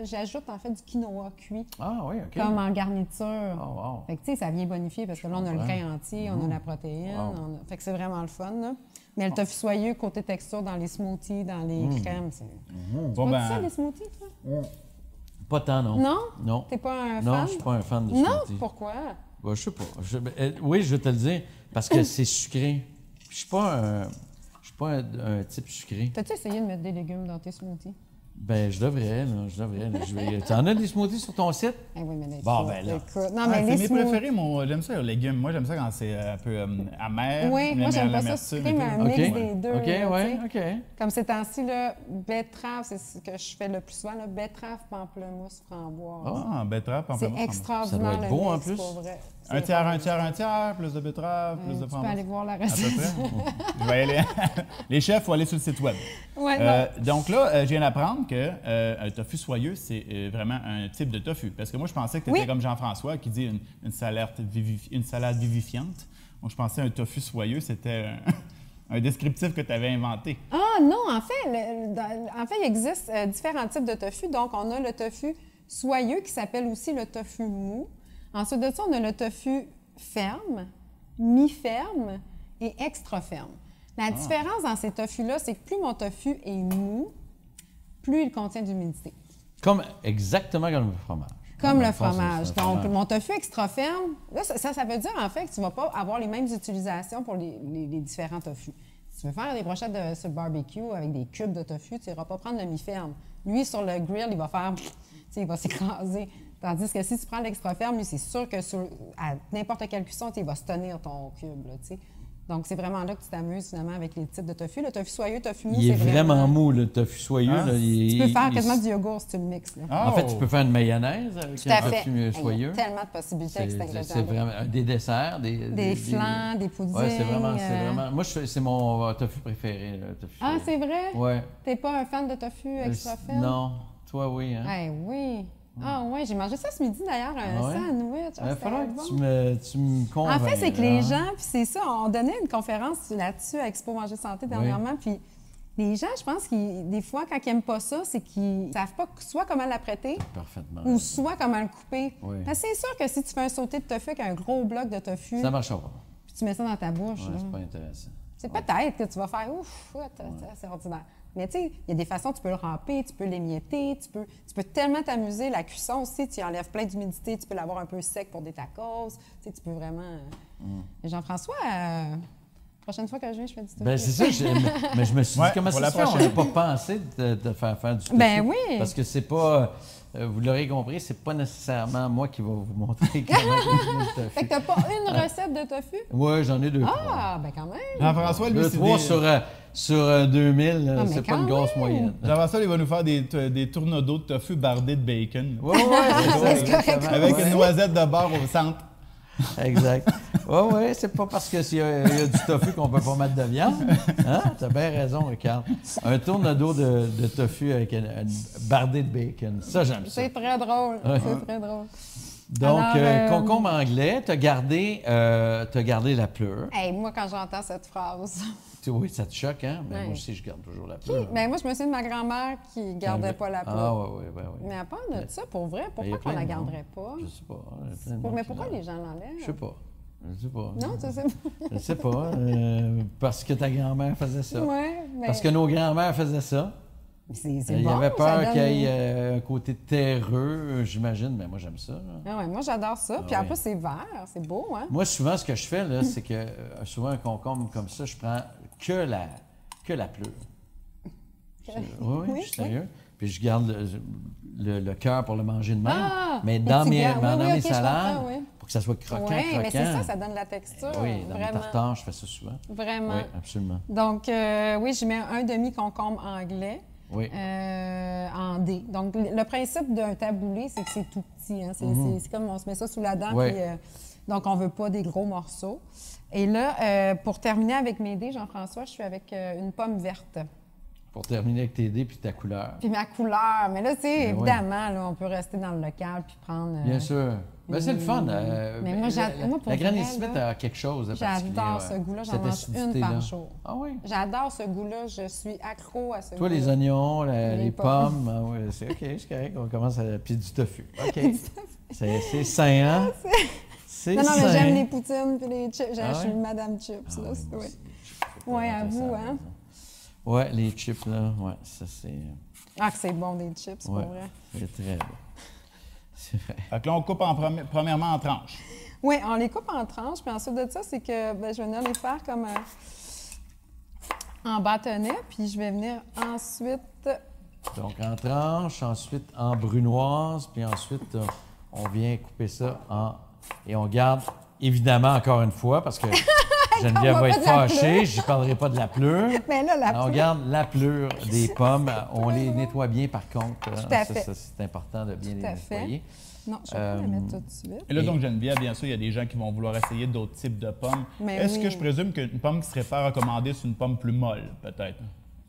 j'ajoute en fait du quinoa cuit Ah oui, OK. comme en garniture. Oh, wow. Fait que, tu sais, ça vient bonifier parce que là, on a le comprends. grain entier, on a la protéine. Wow. Fait que c'est vraiment le fun, là. Mais le tofu soyeux, côté texture, dans les smoothies, dans les crèmes, c'est... Bon, Pas ça, les smoothies, toi? Pas tant, non. Non? Non. T'es pas un fan? Non, je suis pas un fan de Non? smoothie. Pourquoi? Ben, je sais pas. Oui, je vais te le dire, parce que c'est sucré. Je suis pas un type sucré. T'as-tu essayé de mettre des légumes dans tes smoothies? Ben, je devrais, là. Tu en as des smoothies sur ton site? Eh oui, mais là, Bon, écoute, ben là. écoute. Non, Ah, mais c'est les mes smoothies... préférés, moi. J'aime ça, les légumes. Moi, j'aime ça quand c'est un peu amer. Oui, moi, j'aime pas ça l'amertume sucré, et mais tout. un mix OK. des deux. OK, là, ouais, tu sais. OK. Comme ces temps-ci, là, betterave, c'est ce que je fais le plus souvent, là, betterave, pamplemousse, framboise. Ah, betterave, C'est pamplemousse. extraordinaire, Ça doit être le beau, en mix, plus. pour vrai. Un C'est tiers, vraiment- un tiers, un tiers, plus de betterave, plus de Tu peux framboise. aller voir la À peu recette. près. Je vais aller. Les chefs, il faut aller sur le site web. Ouais, non. Donc là, je viens d'apprendre que un tofu soyeux, c'est vraiment un type de tofu. Parce que moi, je pensais que tu étais Oui. comme Jean-François qui dit une salade vivifiante. Donc, je pensais un tofu soyeux, c'était un descriptif que tu avais inventé. Ah non, en fait, il existe différents types de tofu. Donc, on a le tofu soyeux qui s'appelle aussi le tofu mou. Ensuite de ça, on a le tofu ferme, mi-ferme et extra ferme. La différence dans ces tofus-là, c'est que plus mon tofu est mou, plus il contient d'humidité. Exactement comme le fromage. Comme Dans le fond, c'est fromage. un Donc, fromage. mon tofu extra ferme, là, ça veut dire en fait que tu ne vas pas avoir les mêmes utilisations pour les différents tofus. Si tu veux faire des brochettes sur le barbecue avec des cubes de tofu, tu n'iras pas prendre le mi-ferme. Lui, sur le grill, il va faire, tu sais, il va s'écraser. Tandis que si tu prends l'extra ferme, lui, c'est sûr que à n'importe quelle cuisson, tu sais, il va se tenir ton cube, là, tu sais. Donc, c'est vraiment là que tu t'amuses finalement avec les types de tofu. Le tofu soyeux, tofu mou, Il est c'est vraiment mou, le tofu soyeux. Ah. Là, Tu peux faire quasiment du yogourt si tu le mixes, là. Ah, En fait, tu peux faire une mayonnaise avec Tout à un fait. tofu Il y a soyeux. tellement de possibilités avec cet ingrédient. C'est vraiment des desserts, Des flans, des puddings. Ouais, c'est vraiment. Moi, c'est mon tofu préféré, le tofu. Ah, c'est vrai? Ouais. T'es pas un fan de tofu extra ferme? Non. Toi, oui. Hein? Eh oui. Ah oui, j'ai mangé ça ce midi d'ailleurs, un Ah ouais? sandwich. Il va falloir bon. que tu me convainques. En fait, c'est que les hein. gens, puis c'est ça, on donnait une conférence là-dessus à Expo Manger Santé dernièrement, puis les gens, je pense qu'ils, des fois, quand ils n'aiment pas ça, c'est qu'ils savent pas soit comment l'apprêter Parfaitement. ou soit comment le couper. Oui. Parce que c'est sûr que si tu fais un sauté de tofu avec un gros bloc de tofu, Ça marchera pas. puis tu mets ça dans ta bouche, Ouais, là, c'est pas intéressant. c'est peut-être que tu vas faire ouf, c'est ordinaire. Mais tu sais, il y a des façons, tu peux le ramper, tu peux l'émietter, tu peux tellement t'amuser. La cuisson aussi, tu enlèves plein d'humidité, tu peux l'avoir un peu sec pour des tacos. Tu sais, tu peux vraiment. Mais Jean-François, prochaine fois que je viens, je fais du tofu. Ben c'est ça, mais je me suis dit, Ouais, comment pour ça la se fait? On prochaine. n'a pas pensé de faire du tofu. Ben oui. Parce que c'est pas... vous l'aurez compris, c'est pas nécessairement moi qui va vous montrer comment cuisiner le tofu. Fait que t'as pas une recette de tofu? Oui, j'en ai 2, 3. Ah, ben quand même. Jean-François, lui, 2, c'est 3 des... sur 2000, Ah, mais c'est pas quand une grosse même. moyenne. Jean-François, il va nous faire des tourneaux de tofu bardés de bacon. Oui, c'est correct. Avec une noisette de beurre au centre. Exact. Oui, c'est pas parce qu'il y a du tofu qu'on peut pas mettre de viande. Hein? T'as bien raison, Ricard. Un tourne-dos de tofu avec une bardée de bacon. Ça, j'aime ça. C'est très drôle. Ouais. C'est très drôle. Donc, Alors, concombre anglais, t'as gardé la pleure. Hey, moi, quand j'entends cette phrase. Oui, ça te choque, hein? Mais Ouais. moi aussi, je garde toujours la pleure. Ben, moi, je me souviens de ma grand-mère qui gardait pas la Ah, pleure. oui. Mais à part de ça, pour vrai, Il y a pourquoi on plein la de monde. garderait pas? Je sais pas. Il y a plein de monde Mais qui pourquoi l'enlève. les gens l'enlèvent? Je sais pas. Non, tu sais pas. Je sais pas. Parce que ta grand-mère faisait ça. Ouais, mais Parce que nos grand-mères faisaient ça. c'est Il bon, avait ça peur donne- qu'il y ait un côté terreux, j'imagine, mais moi, j'aime ça. Là. Ah ouais, moi, j'adore ça. Puis en ouais. plus, c'est vert. C'est beau, hein? Moi, souvent, ce que je fais, là, c'est que souvent, un concombre comme ça, je prends que la pleure. Oui, je suis sérieux. Puis je garde le cœur pour le manger de même. Ah! Mais Et dans tu mes, gardes. dans Oui, mes ok, je salades, comprends, oui. pour que ça soit croquant, Oui, croquant. mais c'est ça, ça donne la texture. Oui, dans mes vraiment. tartares, je fais ça souvent. Vraiment. Oui, absolument. Donc, oui, je mets un demi-concombre anglais Oui. en dés. Donc, le principe d'un taboulé, c'est que c'est tout petit. Hein? C'est comme on se met ça sous la dent. Ouais. Puis, donc, on ne veut pas des gros morceaux. Et là, pour terminer avec mes dés, Jean-François, je suis avec une pomme verte. Pour terminer avec tes dés puis ta couleur. Puis ma couleur. Mais là, tu sais, Ben oui. évidemment, là, on peut rester dans le local puis prendre... Bien sûr. Ben, c'est le fun. Mais moi, moi, pour la Granny vrai, Smith là, a quelque chose de particulier. j'adore ce goût-là. J'en mange une par jour. Ah oui? J'adore ce goût-là. Je suis accro à ce Toi, goût-là. les oignons, les Les pommes, pommes. ah oui, c'est OK, c'est correct. On commence à... Puis du tofu. OK. C'est sain, hein? C'est Non, mais sain. j'aime les poutines puis les chips. Ah Je suis ouais? une Madame Chips. Ah là. oui, moi Oui, aussi, je peux pas ouais, à rater vous, ça, hein? Oui, les chips, là, ouais, ça c'est... Ah, que c'est bon, des chips, Ouais, pour vrai. c'est très bon. C'est vrai. Fait que là, on coupe premièrement en tranches. Oui, on les coupe en tranches. Puis ensuite de ça, c'est que ben, je vais venir les faire comme en bâtonnet. Puis je vais venir ensuite... Donc, en tranches, ensuite en brunoise, puis ensuite, on vient couper ça en... Et on garde, évidemment, encore une fois, parce que Geneviève On va va être pas de la fâchée, je ne parlerai pas de la pleure. Mais là, la On garde la pleure des pommes. On les nettoie bien, par contre. Tout à fait. Ça, c'est important de bien Tout les à fait. nettoyer. Non, je vais pas la mettre tout de suite. Et là, donc, Geneviève, bien sûr, il y a des gens qui vont vouloir essayer d'autres types de pommes. Mais Est-ce oui. que je présume qu'une pomme qui serait pas recommandée, c'est une pomme plus molle, peut-être?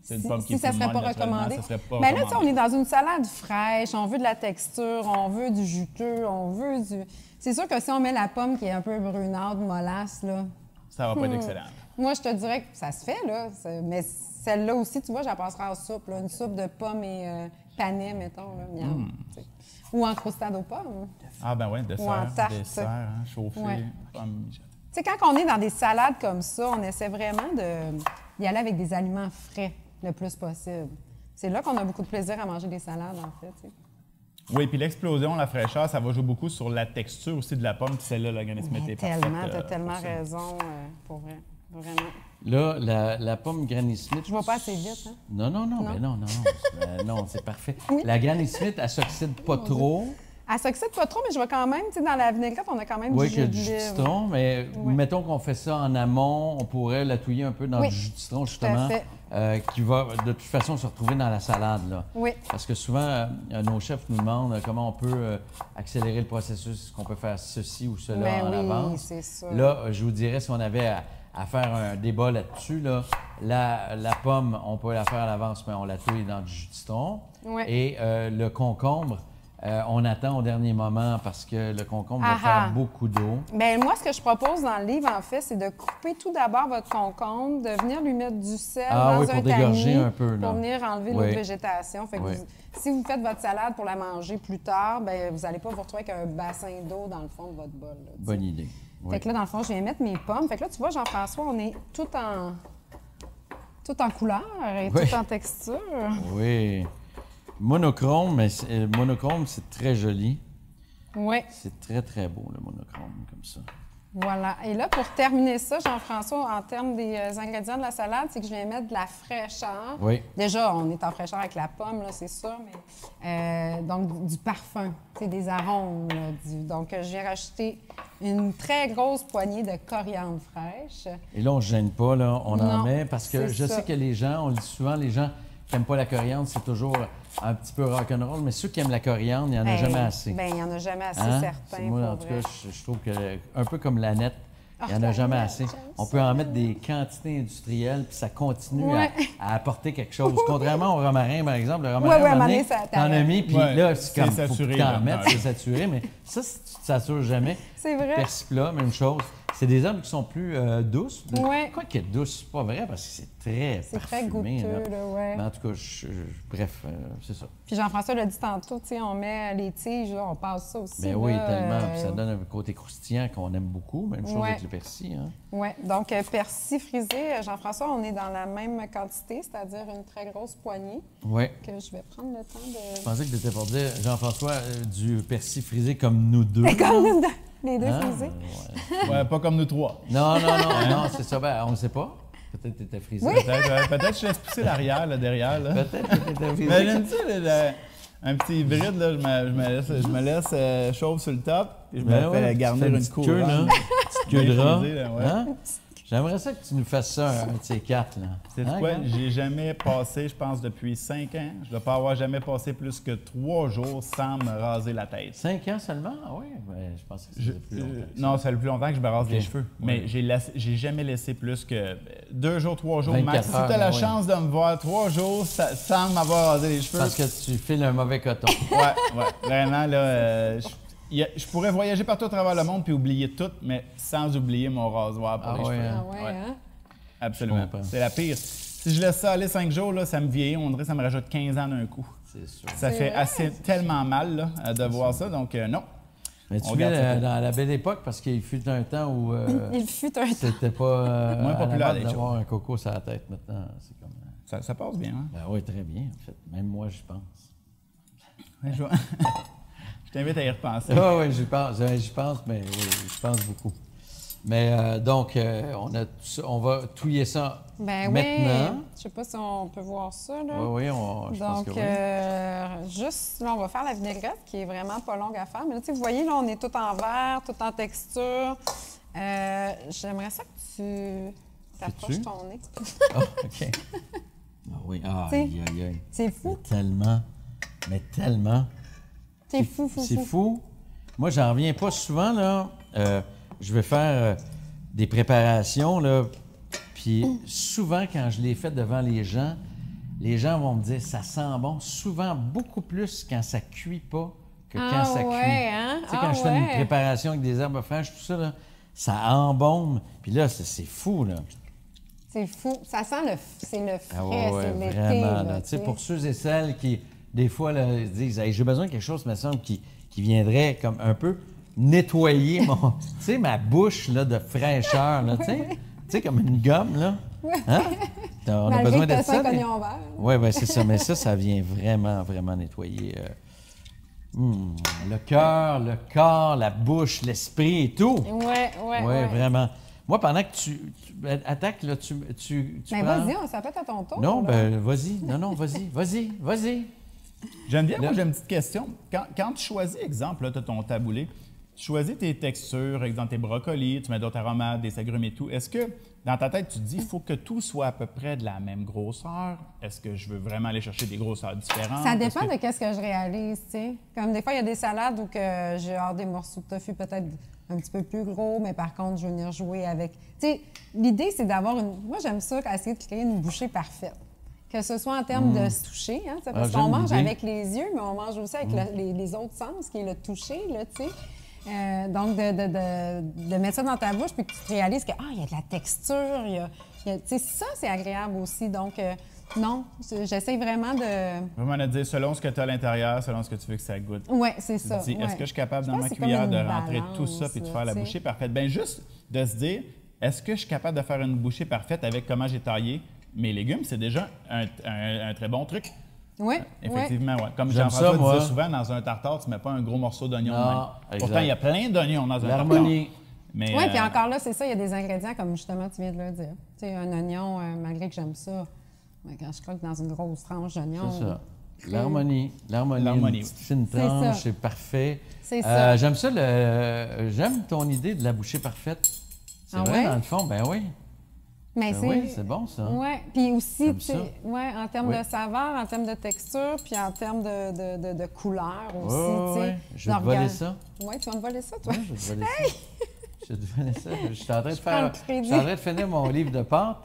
C'est une pomme qui est ça plus serait pas molle, naturellement, recommandé. ça serait pas Mais là, tu sais, on recommandé. est dans une salade fraîche, on veut de la texture, on veut du juteux, on veut du... C'est sûr que si on met la pomme qui est un peu brunâtre, mollasse, là, Ça va pas être excellent. moi, je te dirais que ça se fait, là. Mais celle-là aussi, tu vois, j'en passerai en soupe, là. Une soupe de pommes et panais, mettons, là, miam, tu sais. Ou en crostade aux pommes. Ah ben oui, Ou en dessert, tarte. chauffé, Ouais. pomme. Tu sais, quand on est dans des salades comme ça, on essaie vraiment d'y aller avec des aliments frais le plus possible. C'est là qu'on a beaucoup de plaisir à manger des salades, en fait, tu sais. Oui, puis l'explosion, la fraîcheur, ça va jouer beaucoup sur la texture aussi de la pomme, puis celle-là, l'organisme Mais était parfaite. tellement, t'as pour tellement ça. raison, pour vrai. Vraiment. Là, la pomme Granny Smith... Je vais pas assez vite, hein? Non, mais non. Non, c'est parfait. La Granny Smith, elle s'oxyde pas trop. Elle s'oxyde pas trop, mais je vais quand même, tu sais, dans la vinaigrette, on a quand même Oui, du qu'il y a jus du de jus de livre. citron, mais Oui. mettons qu'on fait ça en amont, on pourrait la touiller un peu dans Oui, du jus de citron, à justement, fait. qui va de toute façon se retrouver dans la salade. Là. Oui. Parce que souvent, nos chefs nous demandent comment on peut accélérer le processus, est-ce qu'on peut faire ceci ou cela Ben en oui, avance. c'est ça. Là, je vous dirais, si on avait à faire un débat là-dessus, là, la pomme, on peut la faire à l'avance, mais on la touille dans du jus de citron. Oui. Et le concombre, on attend au dernier moment parce que le concombre va faire beaucoup d'eau. Bien, moi, ce que je propose dans le livre, en fait, c'est de couper tout d'abord votre concombre, de venir lui mettre du sel dans oui, un pour dégorger tamis un peu, là. pour venir enlever Oui. l'autre végétation. Fait que Oui. si vous faites votre salade pour la manger plus tard, bien, vous n'allez pas vous retrouver avec un bassin d'eau dans le fond de votre bol. Là, tu sais. Bonne idée. Oui. Fait que là, dans le fond, je viens mettre mes pommes. Fait que là, tu vois, Jean-François, on est tout en couleur et Oui. tout en texture. Oui. Monochrome, mais monochrome, c'est très joli. Oui. C'est très, très beau, le monochrome, comme ça. Voilà. Et là, pour terminer ça, Jean-François, en termes des ingrédients de la salade, c'est que je viens mettre de la fraîcheur. Oui. Déjà, on est en fraîcheur avec la pomme, là, c'est sûr, mais donc du parfum, des arômes. Là, donc, je viens rajouter une très grosse poignée de coriandre fraîche. Et là, on ne se gêne pas, là, on en Non, met, parce que c'est je ça. sais que les gens, on le dit souvent, les gens qui n'aiment pas la coriandre, c'est toujours un petit peu rock'n'roll, mais ceux qui aiment la coriandre, il n'y en a jamais assez. Bien, il n'y en a jamais assez, Hein? certain. Moi, en pour tout cas, vrai. je trouve que, un peu comme la nette, il n'y en a la jamais nette, assez. j'aime On ça, peut en la mettre des quantités industrielles, puis ça continue Ouais. à apporter quelque chose. Contrairement au romarin, par exemple. Le Ouais, romarin, à un moment à un moment donné, donné, ça t'en as t'arrête. mis, puis Ouais, là, c'est comme, c'est faut saturé, que t'en là. mettes, Ouais. c'est saturé, mais ça, si tu ne t'assures jamais. C'est vrai. Persiplat, même chose. C'est des herbes qui sont plus douces. Ouais. Quoi qu'il est douce, c'est pas vrai, parce que c'est très C'est très parfumé, goûteux, là, ouais. Mais en tout cas, bref, c'est ça. Puis Jean-François l'a dit tantôt, tu sais, on met les tiges, là, on passe ça aussi. Ben oui, là, tellement. Puis ça donne un côté croustillant qu'on aime beaucoup. Même chose Ouais. avec le persil. Hein? Oui, donc persil frisé, Jean-François, on est dans la même quantité, c'est-à-dire une très grosse poignée Oui. que je vais prendre le temps de... Je pensais que tu étais pour dire, Jean-François, du persil frisé comme nous deux. Comme les deux Hein? frisés. Ouais. Ouais, pas comme nous trois. Non, c'est ça. Ben, on ne sait pas. Peut-être que tu étais frisé. Peut-être que je laisse pousser l'arrière, là, derrière. Là. Peut-être que tu étais frisé. Imagine-tu, un petit hybride, là, je me laisse chauve sur le top, et je me Ben fais ouais, garnir tu fais une petite queue, là. couronne. Petite queue de Bien rat. frisée, là, ouais. Hein? J'aimerais ça que tu nous fasses ça, un de ces quatre. Là. C'est Hein, quoi? Gab? J'ai jamais passé, je pense, depuis 5 ans, je ne dois pas avoir jamais passé plus que 3 jours sans me raser la tête. 5 ans seulement? Ah oui, ben, je pense que c'est plus longtemps. que ça. Non, ça fait plus longtemps que je me rase Ok. les cheveux. Mais j'ai jamais laissé plus que 2 jours, 3 jours 24 max. Si tu heures, as la ouais. chance de me voir 3 jours sans m'avoir rasé les cheveux. Parce que tu files un mauvais coton. Ouais, vraiment, là, je pourrais voyager partout à travers le monde puis oublier tout, mais sans oublier mon rasoir pour Ah les ouais, cheveux. hein? Ah ouais, Ouais. hein? Absolument. Je comprends. C'est la pire. Si je laisse ça aller 5 jours, là, ça me vieillit. On dirait que ça me rajoute 15 ans d'un coup. C'est sûr. Ça C'est fait vrai, assez tellement mal là, de voir ça, donc non. Mais tu On garde ça viens pour- dans la belle époque parce qu'il fut un temps où Il fut un temps. c'était pas Moins à la populaire, mode les d'avoir un coco sur la tête maintenant. C'est comme... Ça passe bien, hein? Ben oui, très bien, en fait. Même moi, j'y pense. Ouais, je t'invite à y repenser. Oui, j'y pense, mais oui, j'y pense beaucoup. Mais donc, on va touiller ça Ben maintenant. oui, je sais pas si on peut voir ça, là. Oui, je pense Donc, que oui. juste, là, on va faire la vinaigrette qui est vraiment pas longue à faire. Mais là, tu sais, vous voyez, là, on est tout en verre, tout en texture. J'aimerais ça que tu t'approches Fais-tu? ton nez. Ah, OK. Ah oui, aïe, aïe, aïe. C'est fou. Mais tellement. C'est fou. C'est fou. Moi, j'en reviens pas souvent, là. Je vais faire des préparations, là. Puis souvent, quand je les fais devant les gens vont me dire ça sent bon. Souvent, beaucoup plus quand ça cuit pas que quand ça cuit. Hein? Tu sais, quand je fais une préparation avec des herbes fraîches, tout ça, là, ça embaume. Puis là, c'est fou, là. C'est fou. Ça sent c'est le frais, Ah ouais, c'est l'été. vraiment. là, Tu sais, pour ceux et celles qui, des fois, là, disent hey, j'ai besoin de quelque chose, me semble, qui viendrait comme un peu nettoyer mon, tu sais, ma bouche là, de fraîcheur, là, tu sais, comme une gomme, là. Hein? On a besoin de ça. Oui, ouais, c'est ça. Mais ça vient vraiment, vraiment nettoyer le cœur, le corps, la bouche, l'esprit et tout. Oui, Vraiment. Moi, pendant que tu attaques, là, tu Ben prends... vas-y, ça peut être à ton tour. Non, là. ben vas-y. Non, vas-y. Geneviève, Là- moi, j'ai une petite question. Quand tu choisis, exemple, tu as ton taboulé, tu choisis tes textures, exemple tes brocolis, tu mets d'autres aromates, des agrumes et tout. Est-ce que, dans ta tête, tu te dis, il faut que tout soit à peu près de la même grosseur? Est-ce que je veux vraiment aller chercher des grosseurs différentes? Ça dépend Est-ce que- de qu'est-ce que je réalise, tu sais. Comme des fois, il y a des salades où que j'ai hors des morceaux de tofu peut-être un petit peu plus gros, mais par contre, je veux venir jouer avec... Tu sais, l'idée, c'est d'avoir une... Moi, j'aime ça, essayer de créer une bouchée parfaite. Que ce soit en termes de se toucher, hein, parce Ah, qu'on j'aime mange l'idée. avec les yeux, mais on mange aussi avec les autres sens, qui est le toucher, là, tu sais. Donc, de mettre ça dans ta bouche, puis que tu te réalises que, il y a de la texture, tu sais, ça, c'est agréable aussi. Donc, non, j'essaie vraiment de... Vraiment de dire selon ce que tu as à l'intérieur, selon ce que tu veux que ça goûte. Oui, c'est Tu te ça. dis, est-ce ouais. que je suis capable Je dans pense ma que c'est comme cuillère une de rentrer tout ça balance, puis de là, faire la tu sais. bouchée parfaite? Bien, juste de se dire, est-ce que je suis capable de faire une bouchée parfaite avec comment j'ai taillé mes légumes? C'est déjà un très bon truc. Oui, Effectivement, oui. Comme J'aime Jean-François ça, moi. disait souvent, dans un tartare, tu ne mets pas un gros morceau d'oignon de Non, même. exact. Pourtant, il y a plein d'oignons dans un tartare. L'harmonie. Mais, Oui, puis encore là, c'est ça, il y a des ingrédients comme justement tu viens de le dire. Tu sais, un oignon, malgré que j'aime ça, mais quand je croque dans une grosse tranche d'oignon. C'est ça. L'harmonie, une petite fine C'est tranche, ça. c'est parfait. C'est ça. J'aime ça, j'aime ton idée de la bouchée parfaite. C'est Ah vrai, ouais? dans le fond, ben oui. Mais Ben oui, c'est bon, ça. Oui, puis aussi, J'aime tu sais, ça. ouais, en termes Oui. de saveur, en termes de texture, puis en termes de couleur aussi, Oui, tu sais. je vais te voler ça. Oui, tu vas me voler ça, toi? Oui, je vais te voler ça. Je vais te voler ça. Je suis en train de prends le crédit. je suis en train de finir mon livre de pâtes.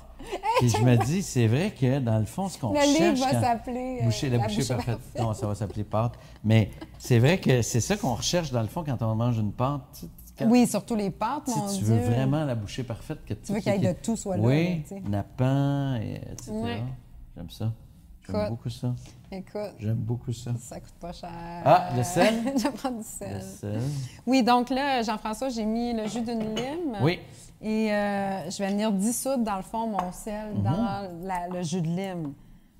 Et je me dis, c'est vrai que dans le fond, ce qu'on Le cherche... livre va quand- s'appeler la bouchée parfaite. Non, ça va s'appeler pâte. Mais c'est vrai que c'est ça qu'on recherche dans le fond quand on mange une pâte. Oui, surtout les pâtes, Si mon tu Dieu. veux vraiment la bouchée parfaite, que Tu veux qu'il y ait de tout soit là. Oui, tu sais. nappant, etc. Ouais. J'aime ça. J'aime Écoute. beaucoup ça. Écoute, J'aime beaucoup ça. ça coûte pas cher. Ah, le sel? Je prends du sel. Le sel. Oui, donc là, Jean-François, j'ai mis le jus d'une lime. Oui. Et je vais venir dissoudre, dans le fond, mon sel Mhm. dans le jus de lime.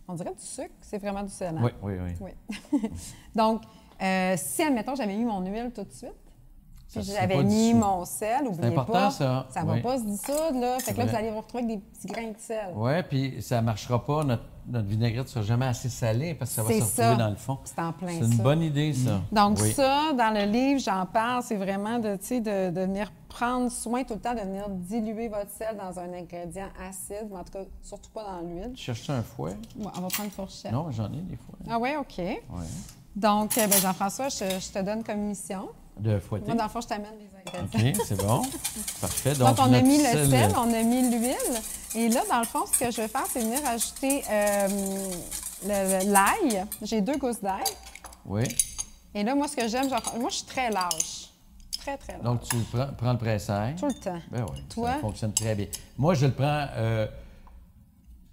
On dirait du sucre, c'est vraiment du sel. Hein? Oui, oui, oui. Oui. Donc, si, admettons, j'avais mis mon huile tout de suite, Ça puis serait j'avais pas mis dissous. mon sel, oubliez important, pas, ça. ça va Oui. pas se dissoudre, là. Fait que là, vrai. vous allez vous retrouver avec des petits grains de sel. Oui, puis ça ne marchera pas. Notre vinaigrette ne sera jamais assez salée parce que ça va C'est se retrouver ça. dans le fond. C'est en plein C'est une ça. bonne idée, ça. Donc Oui. ça, dans le livre, j'en parle, c'est vraiment de, tu sais, de venir prendre soin tout le temps de venir diluer votre sel dans un ingrédient acide, mais en tout cas, surtout pas dans l'huile. Tu cherches un fouet? Bon, on va prendre une fourchette. Non, j'en ai des fois. Ah oui, OK. Oui. Donc, ben, Jean-François, je te donne comme mission. De fouetter. Moi, dans le fond, je t'amène les ingrédients. OK, c'est bon. Parfait. Donc, on a notre mis le sel, on a mis l'huile. Et là, dans le fond, ce que je vais faire, c'est venir ajouter l'ail. J'ai 2 gousses d'ail. Oui. Et là, moi, ce que j'aime, moi, je suis très lâche. Très, très lâche. Donc, tu prends le pressail. Tout le temps. Ben oui, Toi? ça fonctionne très bien. Moi, je le prends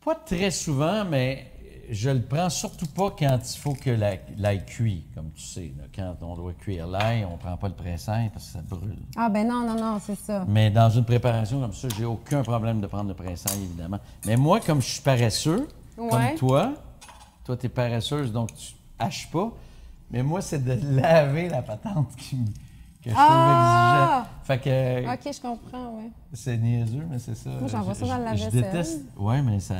pas très souvent, mais je le prends surtout pas quand il faut que l'ail cuit, comme tu sais. Là. Quand on doit cuire l'ail, on prend pas le pressail parce que ça brûle. Ah, ben non, c'est ça. Mais dans une préparation comme ça, j'ai aucun problème de prendre le pressail, évidemment. Mais moi, comme je suis paresseux, Ouais. comme toi tu es paresseuse, donc tu haches pas. Mais moi, c'est de laver la patente que je Ah! trouve exigeant. Fait que OK, je comprends, oui. c'est niaiseux, mais c'est ça. Moi, j'envoie ça dans le Je lave-vaisselle. déteste. Oui, mais ça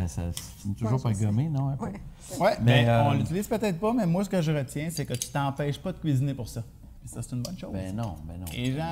finit toujours Ouais, par je sais. gommer, non? Un peu? Ouais. Oui, Mais, mais on euh, l'utilise peut-être pas, mais moi, ce que je retiens, c'est que tu t'empêches pas de cuisiner pour ça. Puis ça, c'est une bonne chose. Ben non. Et les gens,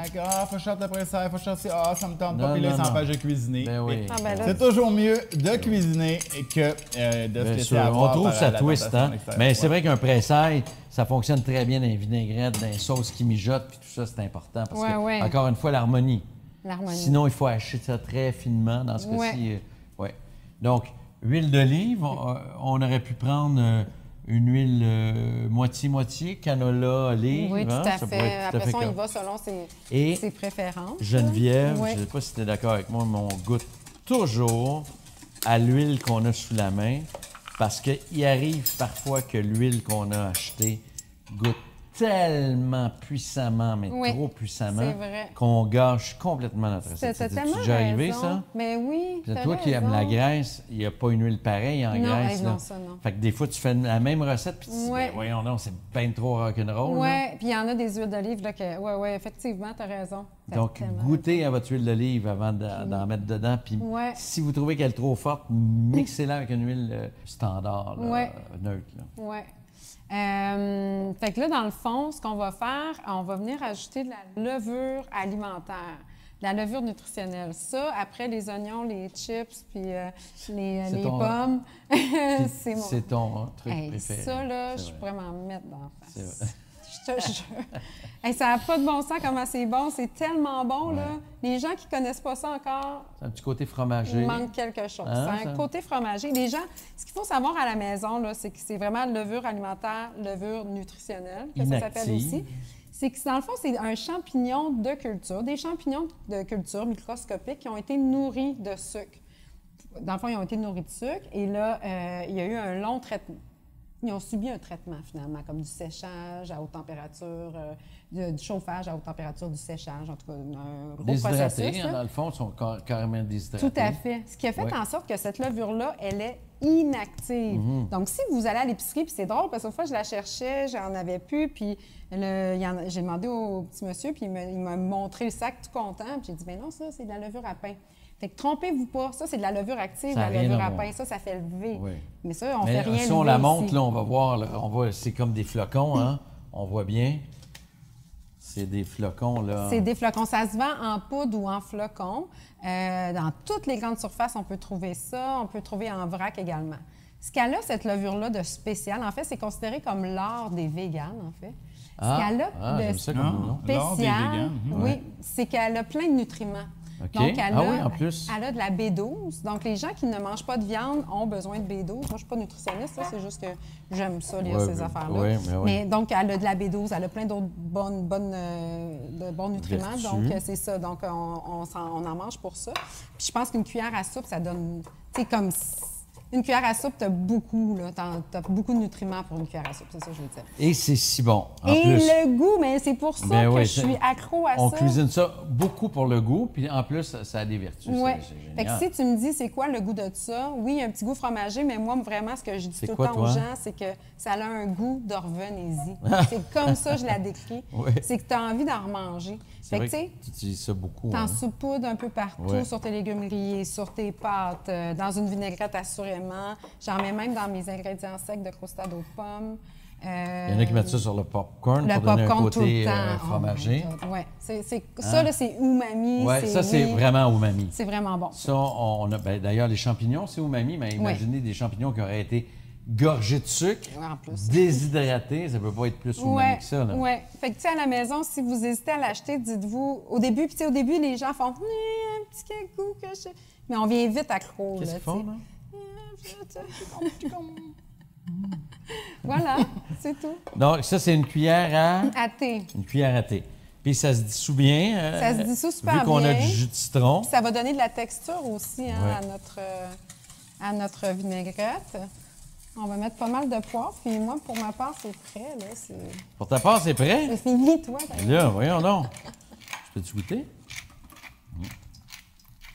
faut que je sorte après ça, faut que je sorte ça, ça me tente Non, pas, puis là, non, ils s'empêchent non. de cuisiner. Ben oui. Ah, ben là, C'est toujours mieux de cuisiner que de se Bien laisser sûr, avoir on trouve par ça la twist, tentation hein? extérieure. Mais c'est Ouais. vrai qu'un pressail, ça fonctionne très bien dans les vinaigrettes, dans les sauces qui mijotent, puis tout ça, c'est important. Parce Ouais, que, ouais. encore une fois, l'harmonie. l'harmonie. Sinon, il faut hacher ça très finement dans ce Ouais. cas-ci. Ouais. Donc, huile d'olive, on aurait pu prendre une huile moitié-moitié, canola, olive. Oui, tout hein? à Ça fait. pourrait être tout à Après ça, on y correct. va selon Et ses préférences. Geneviève, Oui. je ne sais pas si tu es d'accord avec moi, mais on goûte toujours à l'huile qu'on a sous la main parce qu'il arrive parfois que l'huile qu'on a achetée goûte tellement puissamment, mais Oui, trop puissamment, c'est vrai. qu'on gâche complètement notre recette. T'as C'est tellement déjà arrivé, raison. ça? Mais oui, Puis t'as toi qui aimes la raison. graisse, il n'y a pas une huile pareille en Non, graisse. non, là. ça, non. Fait que des fois, tu fais la même recette, puis tu dis, Ouais. ben, voyons donc, c'est bien trop rock'n'roll. là. Oui, puis il y en a des huiles d'olive, là, que... Oui, effectivement, t'as raison. T'as Donc, tellement goûtez à votre huile d'olive avant d'en mettre dedans. Puis, Ouais. si vous trouvez qu'elle est trop forte, mixez-la avec une huile standard, là, Ouais. neutre. Là. Oui. Fait que là, dans le fond, ce qu'on va faire, on va venir ajouter de la levure alimentaire, de la levure nutritionnelle. Ça, après les oignons, les chips, puis les ton- pommes, Puis, c'est mon... c'est ton truc Hey, préféré. ça, là, C'est je vrai. pourrais m'en mettre dans la C'est face. vrai. Je te jure. Hey, ça n'a pas de bon sens comment c'est bon. C'est tellement bon, là. Les gens qui ne connaissent pas ça encore, C'est un petit côté fromager. il manque quelque chose. Hein, C'est un ça? côté fromager. Les gens, ce qu'il faut savoir à la maison, là, c'est que c'est vraiment levure alimentaire, levure nutritionnelle, que ça s'appelle Inactive. aussi. C'est que, dans le fond, c'est un champignon de culture, des champignons de culture microscopiques qui ont été nourris de sucre. Dans le fond, ils ont été nourris de sucre et là, il y a eu un long traitement. ils ont subi un traitement, finalement, comme du séchage à haute température, du chauffage à haute température, du séchage, en tout cas, un gros Déshydratés, processus. hein, dans le fond, ils sont carrément déshydratés. Tout à fait. Ce qui a fait Oui. en sorte que cette levure-là, elle est inactive. Donc, si vous allez à l'épicerie, puis c'est drôle, parce qu'une fois, je la cherchais, j'en avais plus, puis j'ai demandé au petit monsieur, puis il m'a montré le sac tout content, puis j'ai dit, bien non, ça, c'est de la levure à pain. Fait que trompez-vous pas, ça, c'est de la levure active, Ça a la rien levure à à voir. pain. Ça fait lever. Oui. Mais ça, on Mais fait rien si on lever la monte, ici. là, on va voir, là, c'est comme des flocons, hein? On voit bien. C'est des flocons, là. C'est des flocons. Ça se vend en poudre ou en flocons. Dans toutes les grandes surfaces, on peut trouver ça. On peut trouver en vrac également. Ce qu'elle a, cette levure-là de spécial, en fait, c'est considéré comme l'or des véganes, en fait. Ce qu'elle a j'aime de ça comme nom. L'or des spécial, véganes, oui, c'est qu'elle a plein de nutriments. OK. Donc, elle Ah a, oui, en plus. elle a de la B12. Donc, les gens qui ne mangent pas de viande ont besoin de B12. Moi, je ne suis pas nutritionniste, là, c'est juste que j'aime ça, lire Ouais, ces ben, affaires-là. ouais, mais ouais. Mais donc, elle a de la B12, elle a plein d'autres de bons nutriments. Vertus. Donc, c'est ça. Donc, on en mange pour ça. Puis, je pense qu'une cuillère à soupe, ça donne, tu sais, comme une cuillère à soupe, tu as beaucoup, là, t'as beaucoup de nutriments pour une cuillère à soupe, c'est ça que je veux dire. Et c'est si bon. En Et plus, le goût, mais c'est pour ça Ben que oui, je suis accro à on ça. cuisine ça beaucoup pour le goût, puis en plus, ça a des vertus. Oui. C'est Fait que génial. si tu me dis c'est quoi le goût de ça, oui, il y a un petit goût fromager, mais moi, vraiment, ce que je dis C'est tout le quoi, temps toi? aux gens, c'est que ça a un goût de revenez-y. C'est comme ça que je la décris. Oui. C'est que tu as envie d'en remanger. C'est Fait vrai que, tu sais, que tu utilises ça beaucoup. t'en hein. saupoudres un peu partout, Ouais. sur tes légumes grillés, sur tes pâtes, dans une vinaigrette assurément. J'en mets même dans mes ingrédients secs de crostade aux pommes. Il y en a qui mettent ça sur le popcorn le pour donner un popcorn tout côté le temps. fromager. Oui, ça, là, c'est umami. Oui, ça, c'est oui, vraiment umami. C'est vraiment bon. Ça, on a, ben, d'ailleurs, les champignons, c'est umami, mais imaginez des champignons qui auraient été gorgés de sucre, Ouais, en plus. déshydratés, ça peut pas être plus umami Oui, que ça. Là. oui. Fait que, tu sais, à la maison, si vous hésitez à l'acheter, dites-vous, au début, puis tu sais, au début, les gens font, un petit cacou que je... Mais on vient vite accro, Qu'est-ce là, qu'ils font, tu là? sais. Voilà, c'est tout. Donc, ça, c'est une cuillère À thé. une cuillère à thé. Puis ça se dissout bien. Ça se dissout super Vu qu'on a bien. du jus de citron. Puis ça va donner de la texture aussi hein, Ouais. à notre vinaigrette. On va mettre pas mal de poivre. Puis moi, pour ma part, c'est prêt. Là, c'est Pour ta part, c'est prêt? c'est fini, toi. Là, voyons donc. Je peux-tu goûter?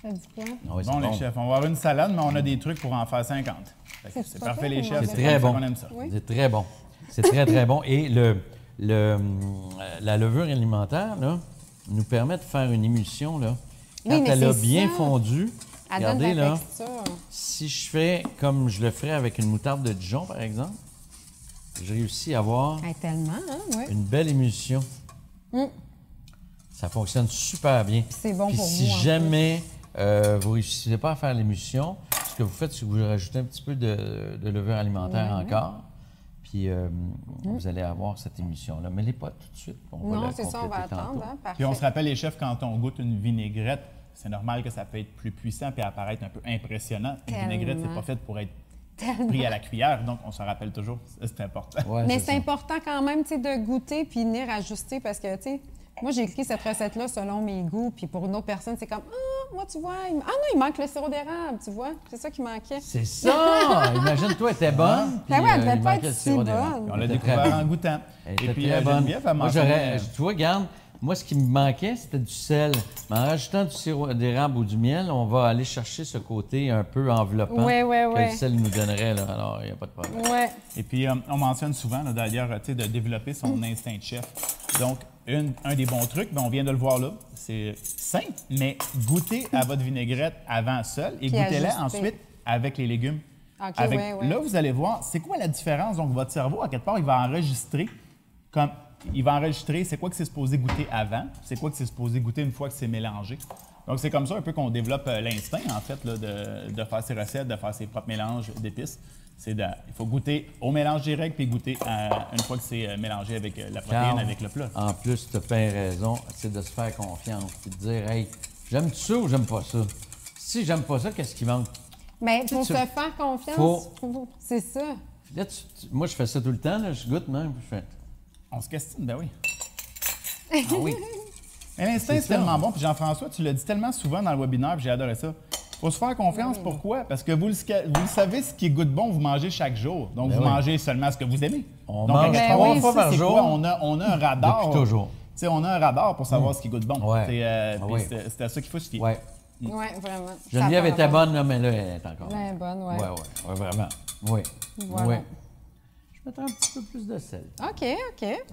Ça dit quoi? Ah oui, c'est Bon, bon. les chefs, on va avoir une salade, mais on a des trucs pour en faire 50. Fait que C'est C'est pas parfait, pire, les on chefs. en C'est fait. très bon. On aime ça. Oui. C'est très bon. C'est très, très bon. Et la levure alimentaire, là, nous permet de faire une émulsion, là. Quand Oui, mais elle a c'est bien ça. fondu, Elle regardez, donne de la là, texture. si je fais comme je le ferais avec une moutarde de Dijon, par exemple, je réussis à avoir Hey, tellement, hein? Oui. une belle émulsion. Mm. Ça fonctionne super bien. Puis c'est bon Puis pour si vous, en jamais vous ne réussissez pas à faire l'émulsion, ce que vous faites, c'est que vous rajoutez un petit peu de levure alimentaire encore. Puis vous allez avoir cette émulsion-là. Mais les pas tout de suite. On va Non, la c'est ça, on va compléter attendre. tantôt. Hein? Parfait. Puis on se rappelle, les chefs, quand on goûte une vinaigrette, c'est normal que ça peut être plus puissant puis apparaître un peu impressionnant. Une Tellement. vinaigrette, c'est pas fait pour être pris à la cuillère, donc on s'en rappelle toujours. Ça, c'est important. Ouais, Mais c'est c'est ça. important quand même, tu sais, de goûter puis venir ajuster parce que, tu sais, moi, j'ai écrit cette recette-là selon mes goûts, puis pour une autre personne, c'est comme, ah, moi, tu vois, ah non, il manque le sirop d'érable, tu vois, c'est ça qui manquait. C'est ça! Imagine-toi, elle était bonne. Ben puis, ouais, elle devait il pas manquait être le si sirop d'érable. bonne. On l'a Elle était très découvert bonne. en goûtant. Elle Et était puis, très bonne. Geneviève a Moi, mentionné... tu vois, regarde, moi, ce qui me manquait, c'était du sel. Mais en rajoutant du sirop d'érable ou du miel, on va aller chercher ce côté un peu enveloppant Ouais, ouais, que ouais. le sel nous donnerait. Là. Alors, il n'y a pas de problème. Ouais. Et puis, on mentionne souvent, là, d'ailleurs, tu sais, de développer son instinct de chef. Donc, un des bons trucs, ben, on vient de le voir là, c'est simple, mais goûtez à votre vinaigrette avant seul et Puis goûtez-la ajuster. ensuite avec les légumes. OK, Avec- ouais, ouais. Là, vous allez voir, c'est quoi la différence? Donc, votre cerveau, à quelque part, il va enregistrer c'est quoi que c'est supposé goûter avant, c'est quoi que c'est supposé goûter une fois que c'est mélangé. Donc, c'est comme ça un peu qu'on développe l'instinct, en fait, là, de faire ses recettes, de faire ses propres mélanges d'épices. Il faut goûter au mélange direct puis goûter une fois que c'est mélangé avec la protéine, Carl, avec le plat. En plus, tu as bien raison, c'est de se faire confiance et de dire, hey, j'aime ça ou j'aime pas ça? Si j'aime pas ça, qu'est-ce qui manque? Mais pour Tu- se faire confiance, faut- c'est ça. Là, moi, je fais ça tout le temps, là, je goûte même, puis je fais. On se questionne, ben oui. Ah oui. Mais l'instinct, c'est ça. tellement bon. Puis Jean-François, tu l'as dit tellement souvent dans le webinaire, puis j'ai adoré ça. Faut se faire confiance. Pourquoi? Parce que vous le savez, ce qui goûte bon, vous mangez chaque jour. Donc, vous mangez seulement ce que vous aimez. On Donc, mange 3 fois par jour. Quoi? On a un radar. Depuis toujours. T'sais, on a un radar pour savoir ce qui goûte bon. Ouais. C'est à ça qu'il faut se fier. Ouais. Oui, vraiment. Geneviève était bonne, là, mais là, elle est encore. Elle est bonne, oui. Ouais, vraiment. Oui. Voilà. Ouais. Je mettrai un petit peu plus de sel. OK.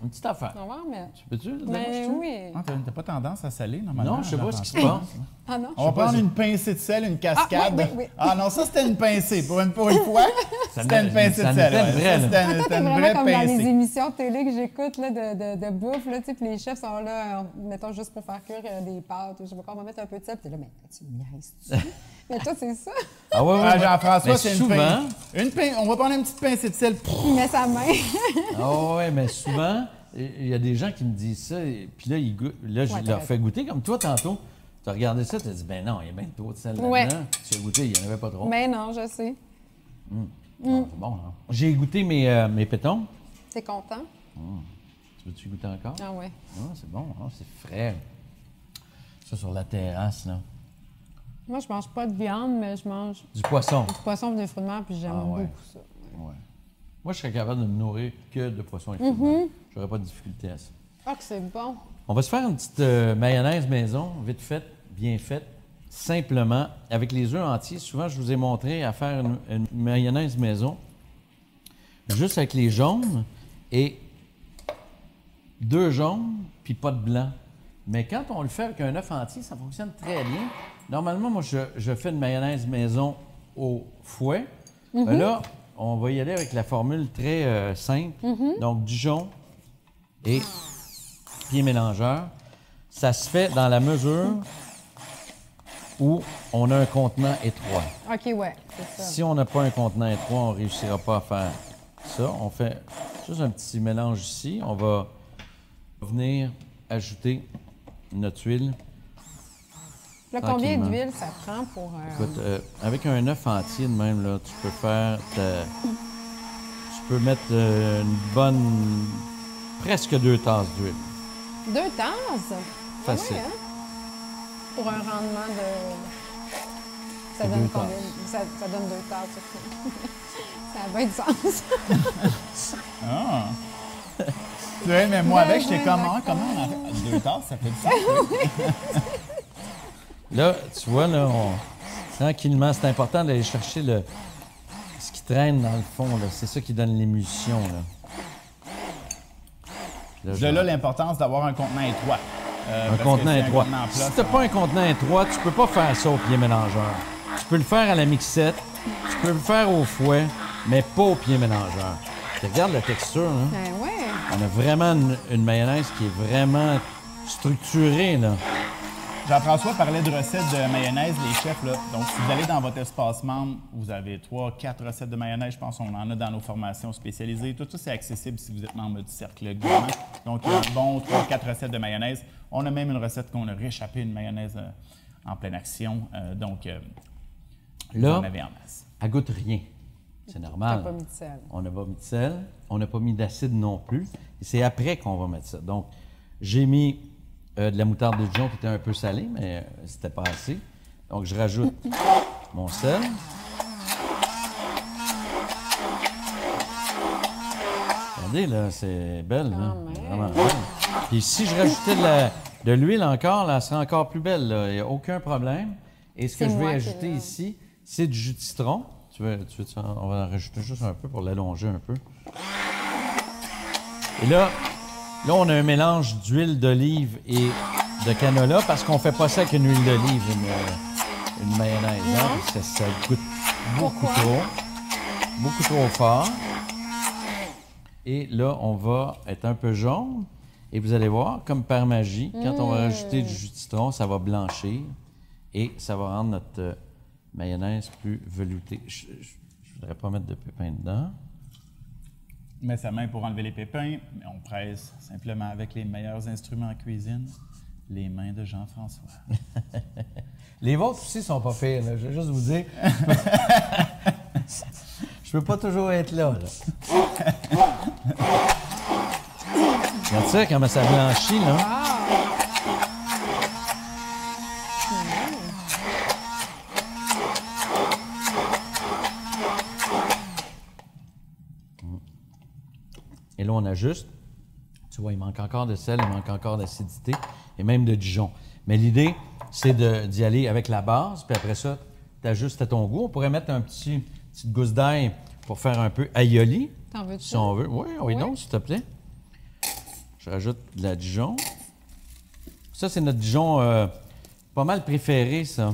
Une petite affaire. On va en mettre. Tu peux-tu? Mais oui. Ah, t'as pas tendance à saler, normalement? Non, je sais pas ce qui se passe. Ah non? On va prendre une pincée de sel, une cascade. oui. Ah non, ça, c'était une pincée. Pour une fois, c'était une pincée de ça sel. n'était une vraie, C'était une Vraiment vraie comme dans les pincée. émissions de télé que j'écoute là, de bouffe, là, tu sais, puis les chefs sont là, mettons juste pour faire cuire des pâtes, je sais pas quoi, on va mettre un peu de sel, puis t'es là, mais tu me niaises-tu? Mais toi, c'est ça. Ah ouais, Ah, Jean-François, mais c'est souvent... une pincée. On va prendre une petite pincée de sel. Il met sa main. Ah ouais, mais souvent, il y a des gens qui me disent ça, et puis là, là je leur fais goûter. Comme toi, tantôt, tu as regardé ça, tu as dit, ben non, il y a bien trop de sel là-dedans. Ouais. Tu as goûté, il n'y en avait pas trop. Mais non, je sais. C'est bon, hein? J'ai goûté mes pétons. T'es content? Tu veux-tu goûter encore? Ah ouais. Ah, c'est bon, hein? C'est frais. Ça, sur la terrasse, là. Moi, je mange pas de viande, mais je mange Du poisson. du poisson et des fruits de mer, puis j'aime ouais. beaucoup ça. Ouais. Moi, je serais capable de me nourrir que de poisson et fruits de mer. J'aurais pas de difficulté à ça. Ah, que c'est bon. On va se faire une petite mayonnaise maison, vite faite, bien faite, simplement, avec les œufs entiers. Souvent, je vous ai montré à faire une mayonnaise maison, juste avec les jaunes et 2 jaunes, puis pas de blanc. Mais quand on le fait avec un œuf entier, ça fonctionne très bien. Normalement, moi, je fais une mayonnaise maison au fouet. Mais là, on va y aller avec la formule très simple. Donc, Dijon et pied mélangeur. Ça se fait dans la mesure où on a un contenant étroit. OK, ouais, c'est ça. Si on n'a pas un contenant étroit, on ne réussira pas à faire ça. On fait juste un petit mélange ici. On va venir ajouter notre huile. Là, combien Tranquillement. d'huile ça prend pour... Écoute, avec un œuf entier de même, là, tu peux faire... Tu peux mettre une bonne... presque 2 tasses d'huile. 2 tasses? Facile. Ah oui, hein? Pour un rendement de... Ça C'est donne 2 combien? tasses. Ça donne 2 tasses. Ça a bien du sens. Ah! Tu vois, mais moi, avec, j'étais comme, d'accord. comment on a fait 2 tasses, ça fait du sens. Là, tu vois, là, tranquillement, c'est important d'aller chercher ce qui traîne dans le fond. Là. C'est ça qui donne l'émulsion. De là, l'importance d'avoir un contenant étroit. Un contenant étroit. Si tu n'as pas un contenant étroit, tu ne peux pas faire ça au pied mélangeur. Tu peux le faire à la mixette, tu peux le faire au fouet, mais pas au pied mélangeur. Tu regardes la texture, là. Ben ouais. On a vraiment une mayonnaise qui est vraiment structurée, là. Jean-François parlait de recettes de mayonnaise, les chefs. Là. Donc, si vous allez dans votre espace membre, vous avez 3, 4 recettes de mayonnaise. Je pense qu'on en a dans nos formations spécialisées. Tout ça, c'est accessible si vous êtes membre du Cercle Gourmand. Donc, il y a un bon 3, 4 recettes de mayonnaise. On a même une recette qu'on a réchappée, une mayonnaise en pleine action. Donc, vous Là, en avez en masse. elle goûte rien. C'est normal. T'as pas mis de sel. On n'a pas mis de sel. On n'a pas mis d'acide non plus. Et c'est après qu'on va mettre ça. Donc, j'ai mis de la moutarde de Dijon qui était un peu salée, mais c'était pas assez. Donc, je rajoute mon sel. Regardez, là, c'est belle, là. Vraiment belle. Puis si je rajoutais de l'huile encore, là, elle serait encore plus belle, là. Il n'y a aucun problème. Et ce que C'est je vais moi qui ajouter l'aime. ici, c'est du jus de citron. On va en rajouter juste un peu pour l'allonger un peu. Et là, on a un mélange d'huile d'olive et de canola parce qu'on ne fait pas ça avec une huile d'olive, une mayonnaise. Hein, parce que ça goûte beaucoup trop fort. Et là, on va être un peu jaune. Et vous allez voir, comme par magie, quand on va rajouter du jus de citron, ça va blanchir et ça va rendre notre mayonnaise plus veloutée. Je ne voudrais pas mettre de pépins dedans. Met sa main pour enlever les pépins, mais on presse simplement avec les meilleurs instruments en cuisine, les mains de Jean-François. Les vôtres aussi sont pas pires, là. Je veux juste vous dire. Je peux pas toujours être là. Regarde ça, comment ça blanchit, là. on ajuste. Tu vois, il manque encore de sel, il manque encore d'acidité et même de Dijon. Mais l'idée, c'est d'y aller avec la base, puis après ça, tu ajustes à ton goût. On pourrait mettre petite gousse d'ail pour faire un peu aioli. T'en veux-tu? Si on veut. Oui, donc, s'il te plaît. Je rajoute de la Dijon. Ça, c'est notre Dijon pas mal préféré, ça.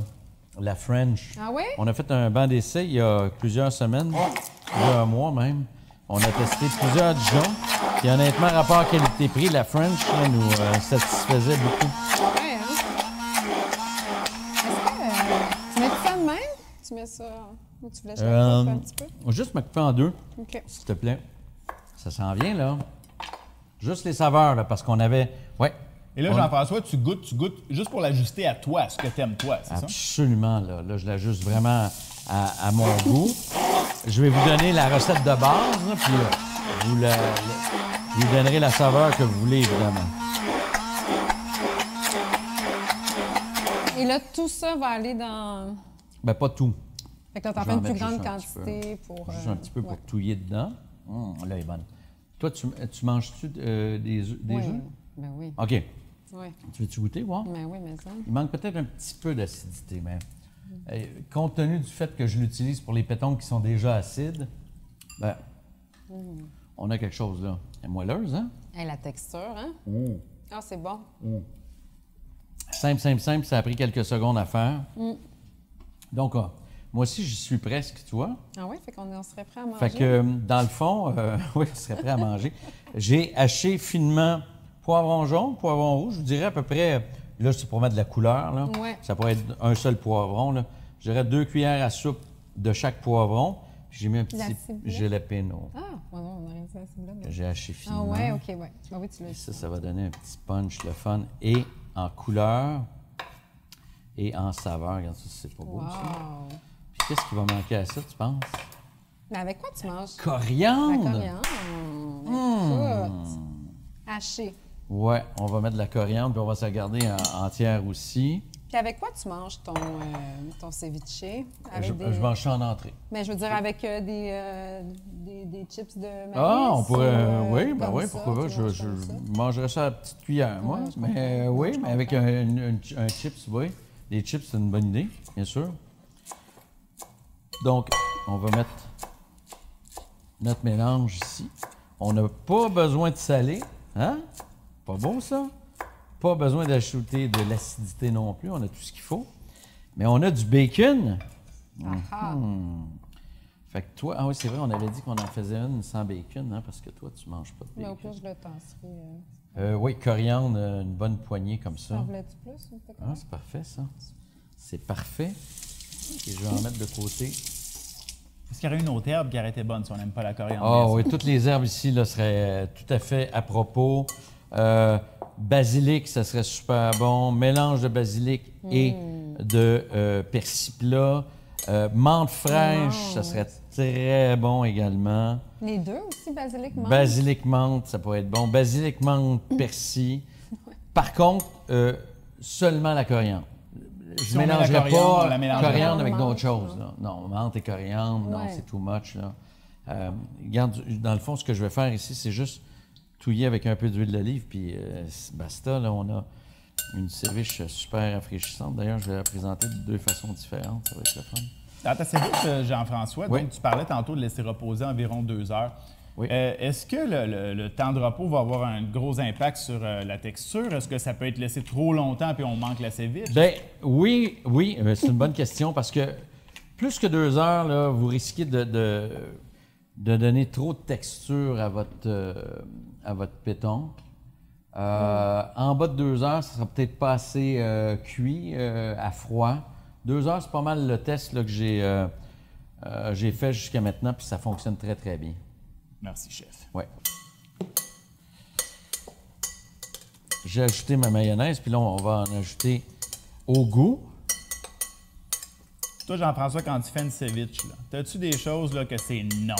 La French. Ah oui? On a fait un banc d'essai il y a plusieurs semaines, plusieurs mois même. On a testé plusieurs Dijon. Et honnêtement, rapport qualité-prix, la French là, nous satisfaisait beaucoup. Ouais, hein? Est-ce que tu mets ça de même? Tu mets ça... Ou tu laisses la coupe un petit peu? Juste me couper en deux, OK. s'il te plaît. Ça s'en vient, là. Juste les saveurs, là, parce qu'on avait... Ouais. Et là, Jean-François, tu goûtes juste pour l'ajuster à toi, ce que t'aimes toi, c'est ça? Absolument, là. Là, je l'ajuste vraiment à mon goût. Je vais vous donner la recette de base, là, puis vous lui donnerez la saveur que vous voulez, évidemment. Et là, tout ça va aller dans... Ben pas tout. Fait que là, t'en Je fais vais une en plus mettre grande juste un quantité pour... Juste un petit peu ouais. pour touiller dedans. Là, elle est bonne. Toi, tu manges-tu des Oui. œufs? Ben oui. OK. Oui. Tu veux-tu goûter, voir? Ben oui, mais ça... Il manque peut-être un petit peu d'acidité, mais compte tenu du fait que je l'utilise pour les pétons qui sont déjà acides, ben, on a quelque chose là. Elle est moelleuse, hein? Hey, la texture, hein? Ah, c'est bon. Simple, ça a pris quelques secondes à faire. Donc, moi aussi, j'y suis presque, tu vois. Ah oui? Fait qu'on serait prêt à manger? Fait que, dans le fond, oui, on serait prêt à manger. J'ai haché finement poivron jaune, poivron rouge, je vous dirais à peu près, là, c'est pour mettre de la couleur, là. Ouais. Ça pourrait être un seul poivron, là. Je dirais 2 cuillères à soupe de chaque poivron. Puis j'ai mis un petit ciboulette. jalapeno Ah, ouais, on a réussi à la ciboulette. que j'ai haché Ah finement. ouais, OK, ouais. Ah oui, tu l'as Et dit. ça va donner un petit punch, le fun, et en couleur et en saveur. Regarde ça, c'est pas beau, ça. Wow! Puis qu'est-ce qui va manquer à ça, tu penses? Mais avec quoi tu manges? La Coriandre! coriandre! Écoute! Haché. Ouais, on va mettre de la coriandre, puis on va se la garder entière aussi. Puis avec quoi tu manges ton ceviche? Avec Je mange ça en entrée. Mais je veux dire, avec des chips de maïs? Ah, on pourrait. ou, Oui, comme oui, ça, pourquoi pas. tu Je manges comme ça? mangerais ça à la petite cuillère, moi. Ouais, je Mais comprends. oui, Je mais avec un chips, oui. Les chips, c'est une bonne idée, bien sûr. Donc, on va mettre notre mélange ici. On n'a pas besoin de saler, hein? Pas beau, ça? Pas besoin d'ajouter de l'acidité non plus. On a tout ce qu'il faut. Mais on a du bacon. Ah, Fait que toi, ah oui, c'est vrai, on avait dit qu'on en faisait une sans bacon, hein, parce que toi, tu manges pas de Mais au bacon. pire, je le tasserai. Oui, coriandre, une bonne poignée comme ça. En voulais-tu plus? Ou Ah, c'est parfait, ça. C'est parfait. Et je vais en mettre de côté. Est-ce qu'il y aurait une autre herbe qui aurait été bonne si on n'aime pas la coriandre? Ah bien oui, sûr? toutes les herbes ici là, seraient tout à fait à propos. Basilic, ça serait super bon. Mélange de basilic et de persil plat. Menthe fraîche, ça serait très bon également. Les deux aussi, basilic, menthe? Basilic menthe, ça pourrait être bon. Basilic menthe, persil. Par contre, seulement la coriandre. Je Si on ne met la mélangerais coriandre, on pas la mélange coriandre pas. avec Menthe, d'autres choses. Là. Non, menthe et coriandre, non, Ouais. c'est too much. Là. Regarde, dans le fond, ce que je vais faire ici, c'est juste touiller avec un peu d'huile d'olive, puis basta. Là, on a une ceviche super rafraîchissante. D'ailleurs, je vais la présenter de deux façons différentes. Ça va être le fun. Dans ta ceviche, Jean-François, Oui. donc tu parlais tantôt de laisser reposer environ 2 heures. Oui. Est-ce que le temps de repos va avoir un gros impact sur la texture? Est-ce que ça peut être laissé trop longtemps puis on manque la ceviche? Ben oui, c'est une bonne question parce que plus que 2 heures, là, vous risquez de donner trop de texture à votre péton. En bas de 2 heures, ça sera peut-être pas assez cuit à froid. 2 heures, c'est pas mal le test là, que j'ai fait jusqu'à maintenant, puis ça fonctionne très, très bien. Merci, chef. Ouais. J'ai ajouté ma mayonnaise, puis là, on va en ajouter au goût. Toi, Jean-François, quand tu fais une ceviche, as-tu des choses là, que c'est non?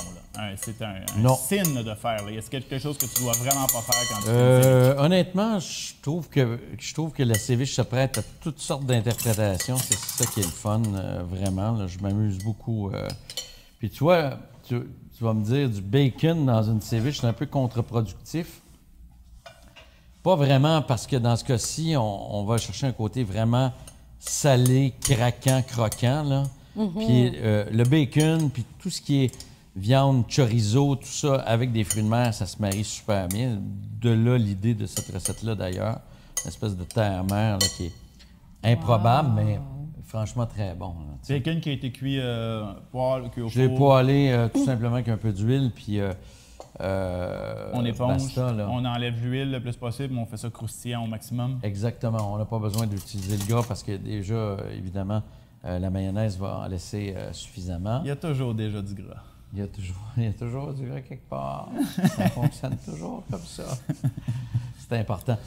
C'est un Non. signe de faire. Là. Est-ce qu'il y a quelque chose que tu dois vraiment pas faire quand tu fais une ceviche? Honnêtement, je trouve que la ceviche se prête à toutes sortes d'interprétations. C'est ça qui est le fun, vraiment. Là. Je m'amuse beaucoup. Puis tu vois, tu vas me dire du bacon dans une ceviche, c'est un peu contre-productif. Pas vraiment parce que dans ce cas-ci, on va chercher un côté vraiment salé, craquant, croquant. Là. Puis le bacon, puis tout ce qui est viande, chorizo, tout ça, avec des fruits de mer, ça se marie super bien. De là, l'idée de cette recette-là, d'ailleurs. Une espèce de terre-mer qui est improbable, mais franchement très bon. Là, bacon qui a été cuit poêle, cuit au four. Je l'ai poêlé tout simplement avec un peu d'huile, puis on éponge, basta, là. on enlève l'huile le plus possible, mais on fait ça croustillant au maximum. Exactement. On n'a pas besoin d'utiliser le gras parce que déjà, évidemment, la mayonnaise va en laisser suffisamment. Il y a toujours déjà du gras. Il y a toujours du gras quelque part. Ça fonctionne toujours comme ça. C'est important.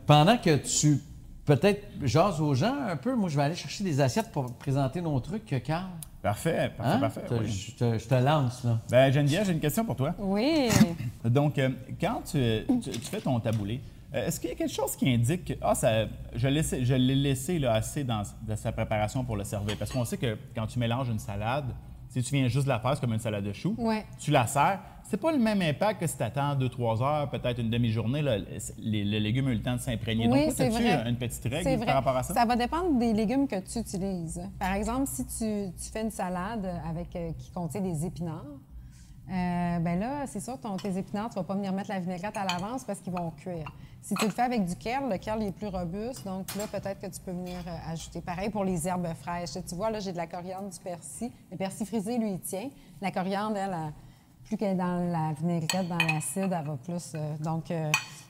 Pendant que tu, peut-être, jases aux gens un peu, moi, je vais aller chercher des assiettes pour présenter nos trucs, Carl. Parfait, parfait, Hein? parfait. Oui. Je te lance, là. Ben, Geneviève, j'ai une question pour toi. Oui. Donc, quand tu fais ton taboulé, est-ce qu'il y a quelque chose qui indique que je l'ai laissé là, assez dans sa préparation pour le servir? Parce qu'on sait que quand tu mélanges une salade, si tu viens juste de la faire, c'est comme une salade de choux, Ouais. tu la sers, c'est pas le même impact que si tu attends 2-3 heures, peut-être une demi-journée, là, le légume a eu le temps de s'imprégner. Oui, Donc, c'est as-tu vrai. une petite C'est règle vrai. par rapport à ça? Ça va dépendre des légumes que tu utilises. Par exemple, si tu fais une salade avec qui contient des épinards, ben là, c'est sûr, tes épinards, tu vas pas venir mettre la vinaigrette à l'avance parce qu'ils vont cuire. Si tu le fais avec du kale, le kale est plus robuste, donc là, peut-être que tu peux venir ajouter. Pareil pour les herbes fraîches. Tu vois, là, j'ai de la coriandre, du persil. Le persil frisé, lui, il tient. La coriandre, plus qu'elle est dans la vinaigrette, dans l'acide, elle va plus. Donc,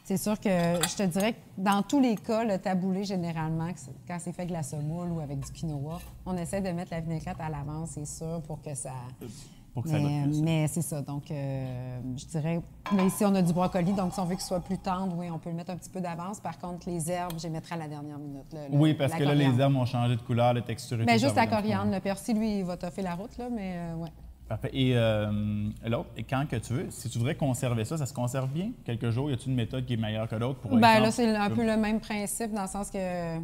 c'est sûr que je te dirais que dans tous les cas, le taboulé, généralement, quand c'est fait avec de la semoule ou avec du quinoa, on essaie de mettre la vinaigrette à l'avance, c'est sûr, pour que ça... Pour que ça goûte plus. Mais c'est ça. Donc, je dirais... Là, ici, on a du brocoli, donc si on veut qu'il soit plus tendre, oui, on peut le mettre un petit peu d'avance. Par contre, les herbes, je les mettrai à la dernière minute. Oui, parce que là, coriandre. les herbes ont changé de couleur, de texture et Bien, tout. juste ça la va donner- coriandre. Le persil, lui, il va toffer la route, là, mais ouais. Parfait. Et l'autre, quand que tu veux, si tu voudrais conserver ça, ça se conserve bien? Quelques jours, y a-t-il une méthode qui est meilleure que l'autre? Pour Bien, exemple, là, c'est un peu le même principe, dans le sens que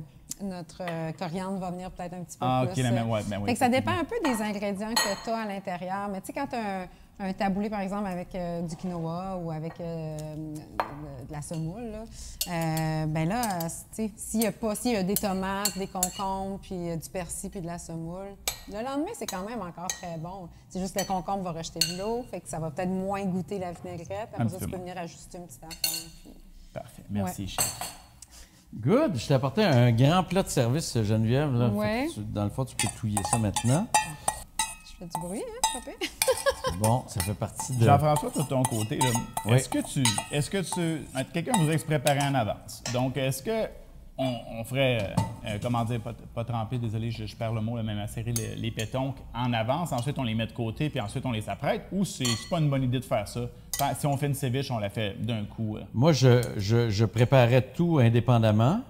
notre coriandre va venir peut-être un petit peu Ah, OK, plus. la même, ouais, ben oui. Fait que ça dépend un peu des ingrédients que tu as à l'intérieur. Mais tu sais, quand tu as un taboulé, par exemple, avec du quinoa ou avec de la semoule, là, ben là, tu sais, s'il y a des tomates, des concombres, puis du persil, puis de la semoule, le lendemain, c'est quand même encore très bon. C'est juste que le concombre va rejeter de l'eau, fait que ça va peut-être moins goûter la vinaigrette. Après ça, tu peux venir ajuster une petite affaire. Puis... Parfait. Merci, chef. Good. Je t'ai apporté un grand plat de service, Geneviève. Là. Ouais. Fait que dans le fond, tu peux touiller ça maintenant. Je fais du bruit, hein, pas pire? C'est bon, ça fait partie de... Jean-François, de ton côté, là, Oui. est-ce que quelqu'un voudrait se préparer en avance? Donc, est-ce que on ferait, comment dire, pas tremper, désolé, je perds le mot, là, mais macérer les pétoncles en avance, ensuite on les met de côté, puis ensuite on les apprête, ou c'est pas une bonne idée de faire ça? Si on fait une ceviche, on la fait d'un coup. Moi, je préparais tout indépendamment.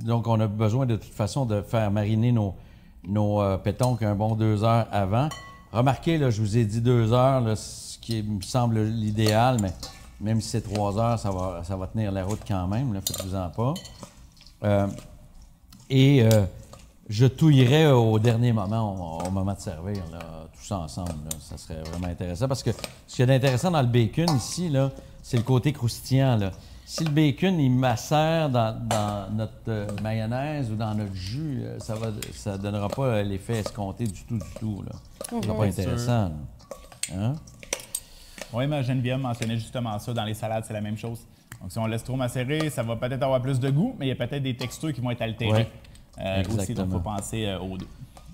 Donc, on a besoin de toute façon de faire mariner nos pétoncles un bon 2 heures avant. Remarquez, là, je vous ai dit 2 heures, là, ce qui me semble l'idéal, mais même si c'est 3 heures, ça va tenir la route quand même, ne faites-vous-en pas. Je touillerais au dernier moment, au moment de servir, là, tous ensemble. Là. Ça serait vraiment intéressant. Parce que ce qu'il y a d'intéressant dans le bacon ici, là, c'est le côté croustillant. Là. Si le bacon, il macère dans notre mayonnaise ou dans notre jus, ça ne donnera pas l'effet escompté du tout. Là. C'est pas intéressant. Là. Hein? Oui, mais Geneviève mentionnait justement ça. Dans les salades, c'est la même chose. Donc, si on laisse trop macérer, ça va peut-être avoir plus de goût, mais il y a peut-être des textures qui vont être altérées. Ouais, aussi, donc il faut penser aux deux.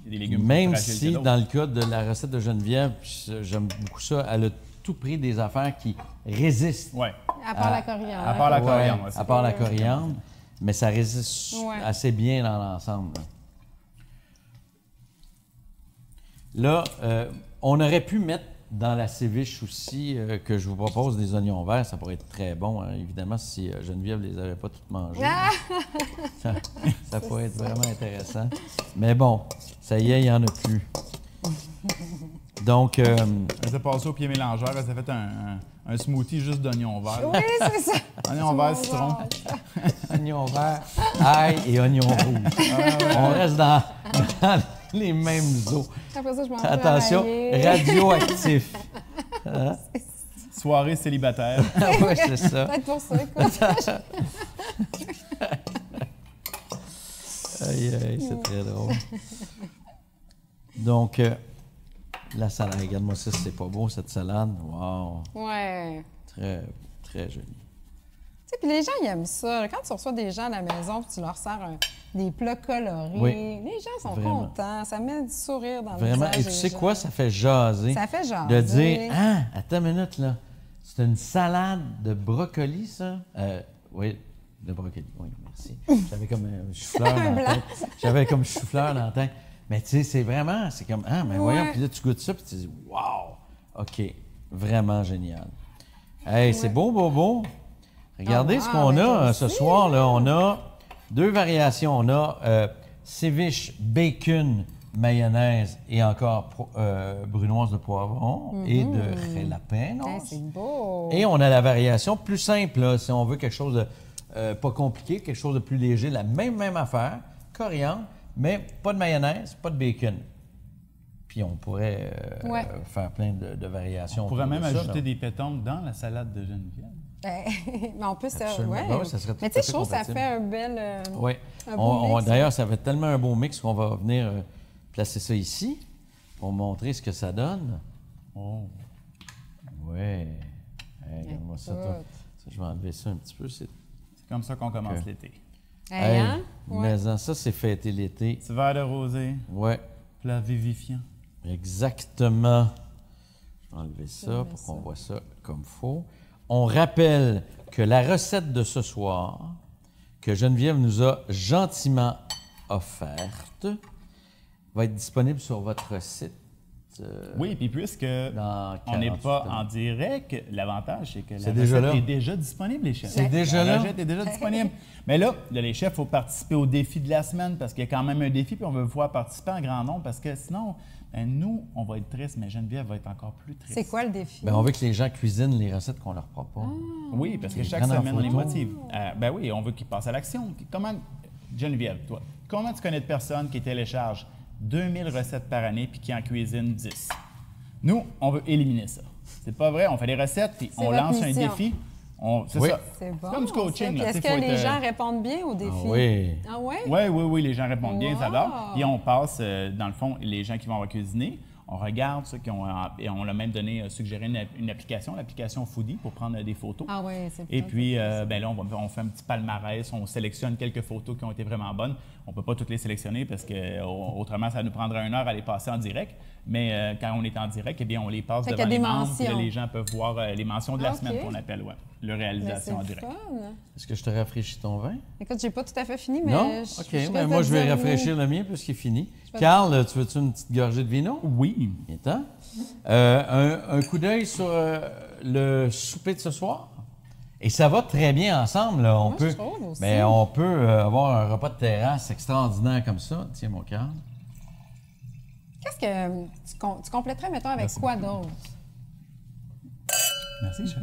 Il y a des légumes Même plus fragiles que si, d'autres. dans le cas de la recette de Geneviève, puis j'aime beaucoup ça, elle a tout pris des affaires qui résistent. Oui. À part la coriandre. À part la Ouais, coriandre, ouais, à part la coriandre, mais ça résiste Ouais. assez bien dans l'ensemble. Là, on aurait pu mettre dans la ceviche aussi que je vous propose des oignons verts. Ça pourrait être très bon, hein, évidemment, si Geneviève ne les avait pas toutes mangées. Ça pourrait être vraiment intéressant. Mais bon, ça y est, il n'y en a plus. Donc, Elle s'est passée au pied mélangeur, elle s'est fait un smoothie juste d'oignons verts. Oui, c'est ça. Oignons verts, citron. oignons verts, ail et oignons rouges. On reste dans Les mêmes os. Après ça, je m'en vais Attention, travailler. radioactif. Hein? Soirée célibataire. Oui, c'est ça. Peut-être pour ça, écoute. Aïe, aïe, c'est très drôle. Donc, la salade, regarde-moi ça, c'est pas beau, cette salade. Wow, Ouais. très, très joli. Tu sais, puis les gens, ils aiment ça. Quand tu reçois des gens à la maison puis tu leur sers des plats colorés, Oui. les gens sont Vraiment. contents. Ça met du sourire dans le Vraiment, visage et tu sais quoi, ça fait jaser. Ça fait jaser. De dire, ah, attends une minute, là, c'est une salade de brocoli, ça? Oui, de brocoli, oui, merci. J'avais comme un chou-fleur dans la tête. J'avais comme chou-fleur dans la tête. Mais tu sais, c'est vraiment, c'est comme, ah, mais voyons, puis là, tu goûtes ça, puis tu dis, wow, OK, vraiment génial. Hey, c'est beau, beau, beau. Regardez ce qu'on a ce soir, là. On a deux variations. On a ceviche, bacon, mayonnaise et encore brunoise de poivron et de jalapenos. Hey, c'est beau. Et on a la variation plus simple, là, si on veut quelque chose de pas compliqué, quelque chose de plus léger, la même affaire, coriandre, mais pas de mayonnaise, pas de bacon. Puis on pourrait faire plein de variations. On pourrait même ça, ajouter là. des pétons dans la salade de Geneviève. Mais on peut ça. Absolument. Ouais. Ben oui, ça serait tout Mais à tu sais, fait je trouve que ça compatible. fait un bel. Oui. un beau mix. D'ailleurs, ça fait tellement un beau mix qu'on va venir placer ça ici pour montrer ce que ça donne. Oh. Oui. Hey, regarde-moi ça, toi. Écoute. Ça, je vais enlever ça un petit peu. C'est comme ça qu'on commence l'été. Hey, hein? Ouais. Mais ça, c'est fêter l'été. Petit verre de rosé, Oui, plat vivifiant. exactement. Je vais enlever ça pour qu'on voit ça comme il faut. On rappelle que la recette de ce soir, que Geneviève nous a gentiment offerte, va être disponible sur votre site. Oui, puis puisque Dans on n'est 48 pas heures. en direct, l'avantage, c'est que la C'est déjà recette là. est déjà disponible, les chefs. C'est déjà La là? recette est déjà disponible. Mais là, les chefs, il faut participer au défi de la semaine parce qu'il y a quand même un défi, puis on veut vous voir participer en grand nombre parce que sinon, ben, nous, on va être tristes, mais Geneviève va être encore plus triste. C'est quoi le défi? Ben, on veut que les gens cuisinent les recettes qu'on leur propose. Oui, parce que Ils chaque prennent en semaine, on les photo. motive. Ben oui, on veut qu'ils passent à l'action. Comment, Geneviève, toi, comment tu connais de personnes qui téléchargent 2000 recettes par année puis qui en cuisinent 10? Nous, on veut éliminer ça. C'est pas vrai, on fait des recettes puis on votre lance un mission. défi. C'est Oui. ça. C'est bon. comme du coaching. ça. Puis là, est-ce tu sais, que faut les être, gens répondent bien au défi? Ah oui. Ah ouais? Oui, les gens répondent bien, ça Wow! adorent. Puis on passe, dans le fond, les gens qui vont cuisiner, on regarde ceux qui ont, et on l'a même donné, suggéré une application, l'application Foodie, pour prendre des photos. Ah oui, c'est Et fun, puis, ça. ben là, on fait un petit palmarès, on sélectionne quelques photos qui ont été vraiment bonnes. On ne peut pas toutes les sélectionner parce que autrement, ça nous prendrait 1 heure à les passer en direct. Mais quand on est en direct, eh bien, on les passe Fait qu'il y devant a les des membres. Puis là, mentions. les gens peuvent voir les mentions de la Ah, semaine OK. qu'on appelle, ouais, le Mais réalisation en c'est direct. fun. Est-ce que je te rafraîchis ton vin? Écoute, j'ai pas tout à fait fini, mais Non? je OK. je Ben, reste moi, à je vais dire rafraîchir le mien puisqu'il est fini. Carl, tu veux-tu une petite gorgée de vino? Oui. Viens-t'en. Un coup d'œil sur le souper de ce soir. Et ça va très bien ensemble. Là. Moi, je trouve aussi. Ben, on peut avoir un repas de terrasse extraordinaire comme ça. Tiens, mon Carl. Qu'est-ce que tu compléterais, mettons, avec quoi d'autre? Merci, chef.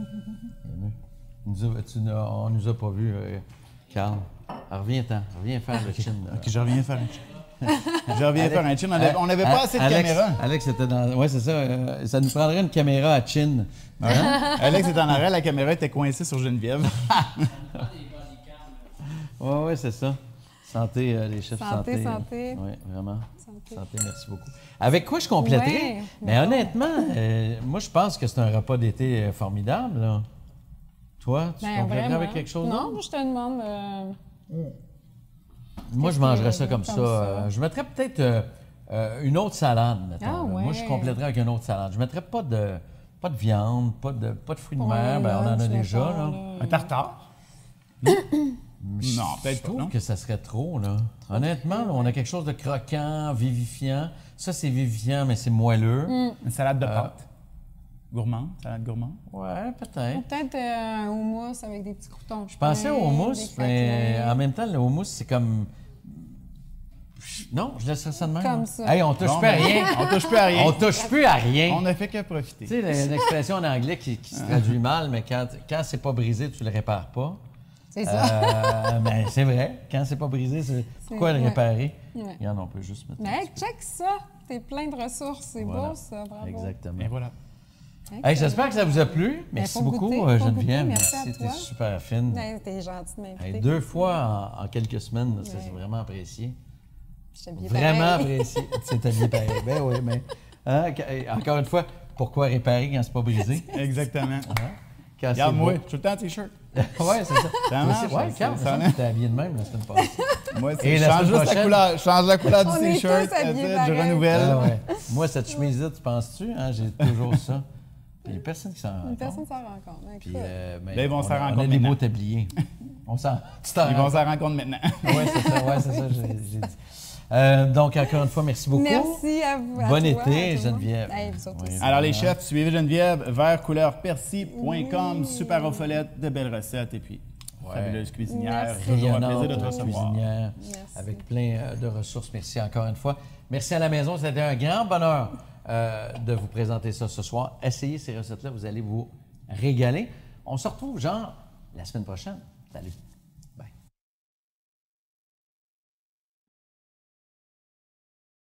On nous a pas vus, Carl. Alors, reviens faire le chin. là. OK, je reviens faire un chin. Je reviens faire un chin. On n'avait pas assez de Alex, caméras. Alex était dans... Oui, c'est ça. Ça nous prendrait une caméra à chin. Hein? Alex est en arrêt, la caméra était coincée sur Geneviève. Oui, c'est ça. Santé, les chefs. Santé, santé. Oui, vraiment. Santé. Merci beaucoup. Avec quoi je compléterais? Ouais, mais honnêtement, moi, je pense que c'est un repas d'été formidable. Là. Toi, tu Ben, compléterais vraiment. avec quelque chose Non, d'autre? moi, je te demande. Moi, je qu'est-ce mangerais que- ça comme comme ça. ça? Je mettrais peut-être une autre salade, mettons. Ah, là. ouais. Moi, je compléterais avec une autre salade. Je mettrais pas de viande, pas de fruits de mer. Ben, on en a lunch, déjà. mettons, Là. Un tartare? Non, peut-être Je pas, trouve non? que ça serait trop, là. Honnêtement, là, on a quelque chose de croquant, vivifiant. Ça, c'est vivifiant, mais c'est moelleux. Une salade de pâtes. Gourmand, salade gourmand. Ouais, peut-être. Peut-être un houmous avec des petits croutons. Je pensais au houmous, mais en même temps, le houmous, c'est comme... Non, je laisserais ça de même. Comme ça. Hey, on touche Bon, plus à ben, rien. On touche plus à rien. On touche plus à rien. On n'a fait que profiter. Tu sais, l'expression en anglais qui se traduit mal, mais quand c'est pas brisé, tu le répares pas. C'est ça. Mais c'est vrai, quand c'est pas brisé, pourquoi le ouais. réparer? Ouais. Regarde, on peut juste mettre... Mais check ça! T'es plein de ressources. C'est Voilà. beau, ça. Bravo. Exactement. Et voilà. Hey, j'espère que ça vous a plu. Merci faut beaucoup, goûter, faut Geneviève. goûter. Merci à Merci, t'es toi. super fine. Ouais, t'es gentil de m'inviter. Hey, 2 fois en quelques semaines, là, ça, Ouais. c'est vraiment apprécié. Je t'habille Vraiment pareil. apprécié. C'est habillé pareil. Ben oui, mais hein, encore une fois, pourquoi réparer quand c'est pas brisé? Exactement. Hein? Quand Regarde, c'est moi, beau. tout le temps t-shirt. Ouais, c'est ça. Ça marche, Ouais, ça, Carl, ça tu t'es habillé de même la semaine passée. Moi, Et je la change semaine juste la prochaine? couleur. Je change la couleur On du est t-shirt. tous habillés Je pareil. renouvelle. Ah ouais. Moi, cette chemise-là, tu penses-tu? Hein, j'ai toujours ça. Puis il n'y a personne qui s'en rend Une compte. personne s'en rend compte. Puis, Écoute. mais Là, ils vont on s'en a- rendre On compte a des beaux maintenant. tabliers. On s'en... Tu t'en Ils rends vont s'en rendre compte maintenant. Oui, c'est ça, j'ai dit. Donc, encore une fois, merci beaucoup. Merci à vous. Bon à toi, été, à tout le monde. Geneviève. Hey, vous autres Oui. aussi. Alors, les chefs, suivez Geneviève vers couleur-persil.com. Super offolette, de belles recettes et puis fabuleuse cuisinière. Merci. Toujours un Rayonnante plaisir de te recevoir. cuisinière, Merci. avec plein de ressources. Merci encore une fois. Merci à la maison. C'était un grand bonheur de vous présenter ça ce soir. Essayez ces recettes-là, vous allez vous régaler. On se retrouve, genre, la semaine prochaine. Salut.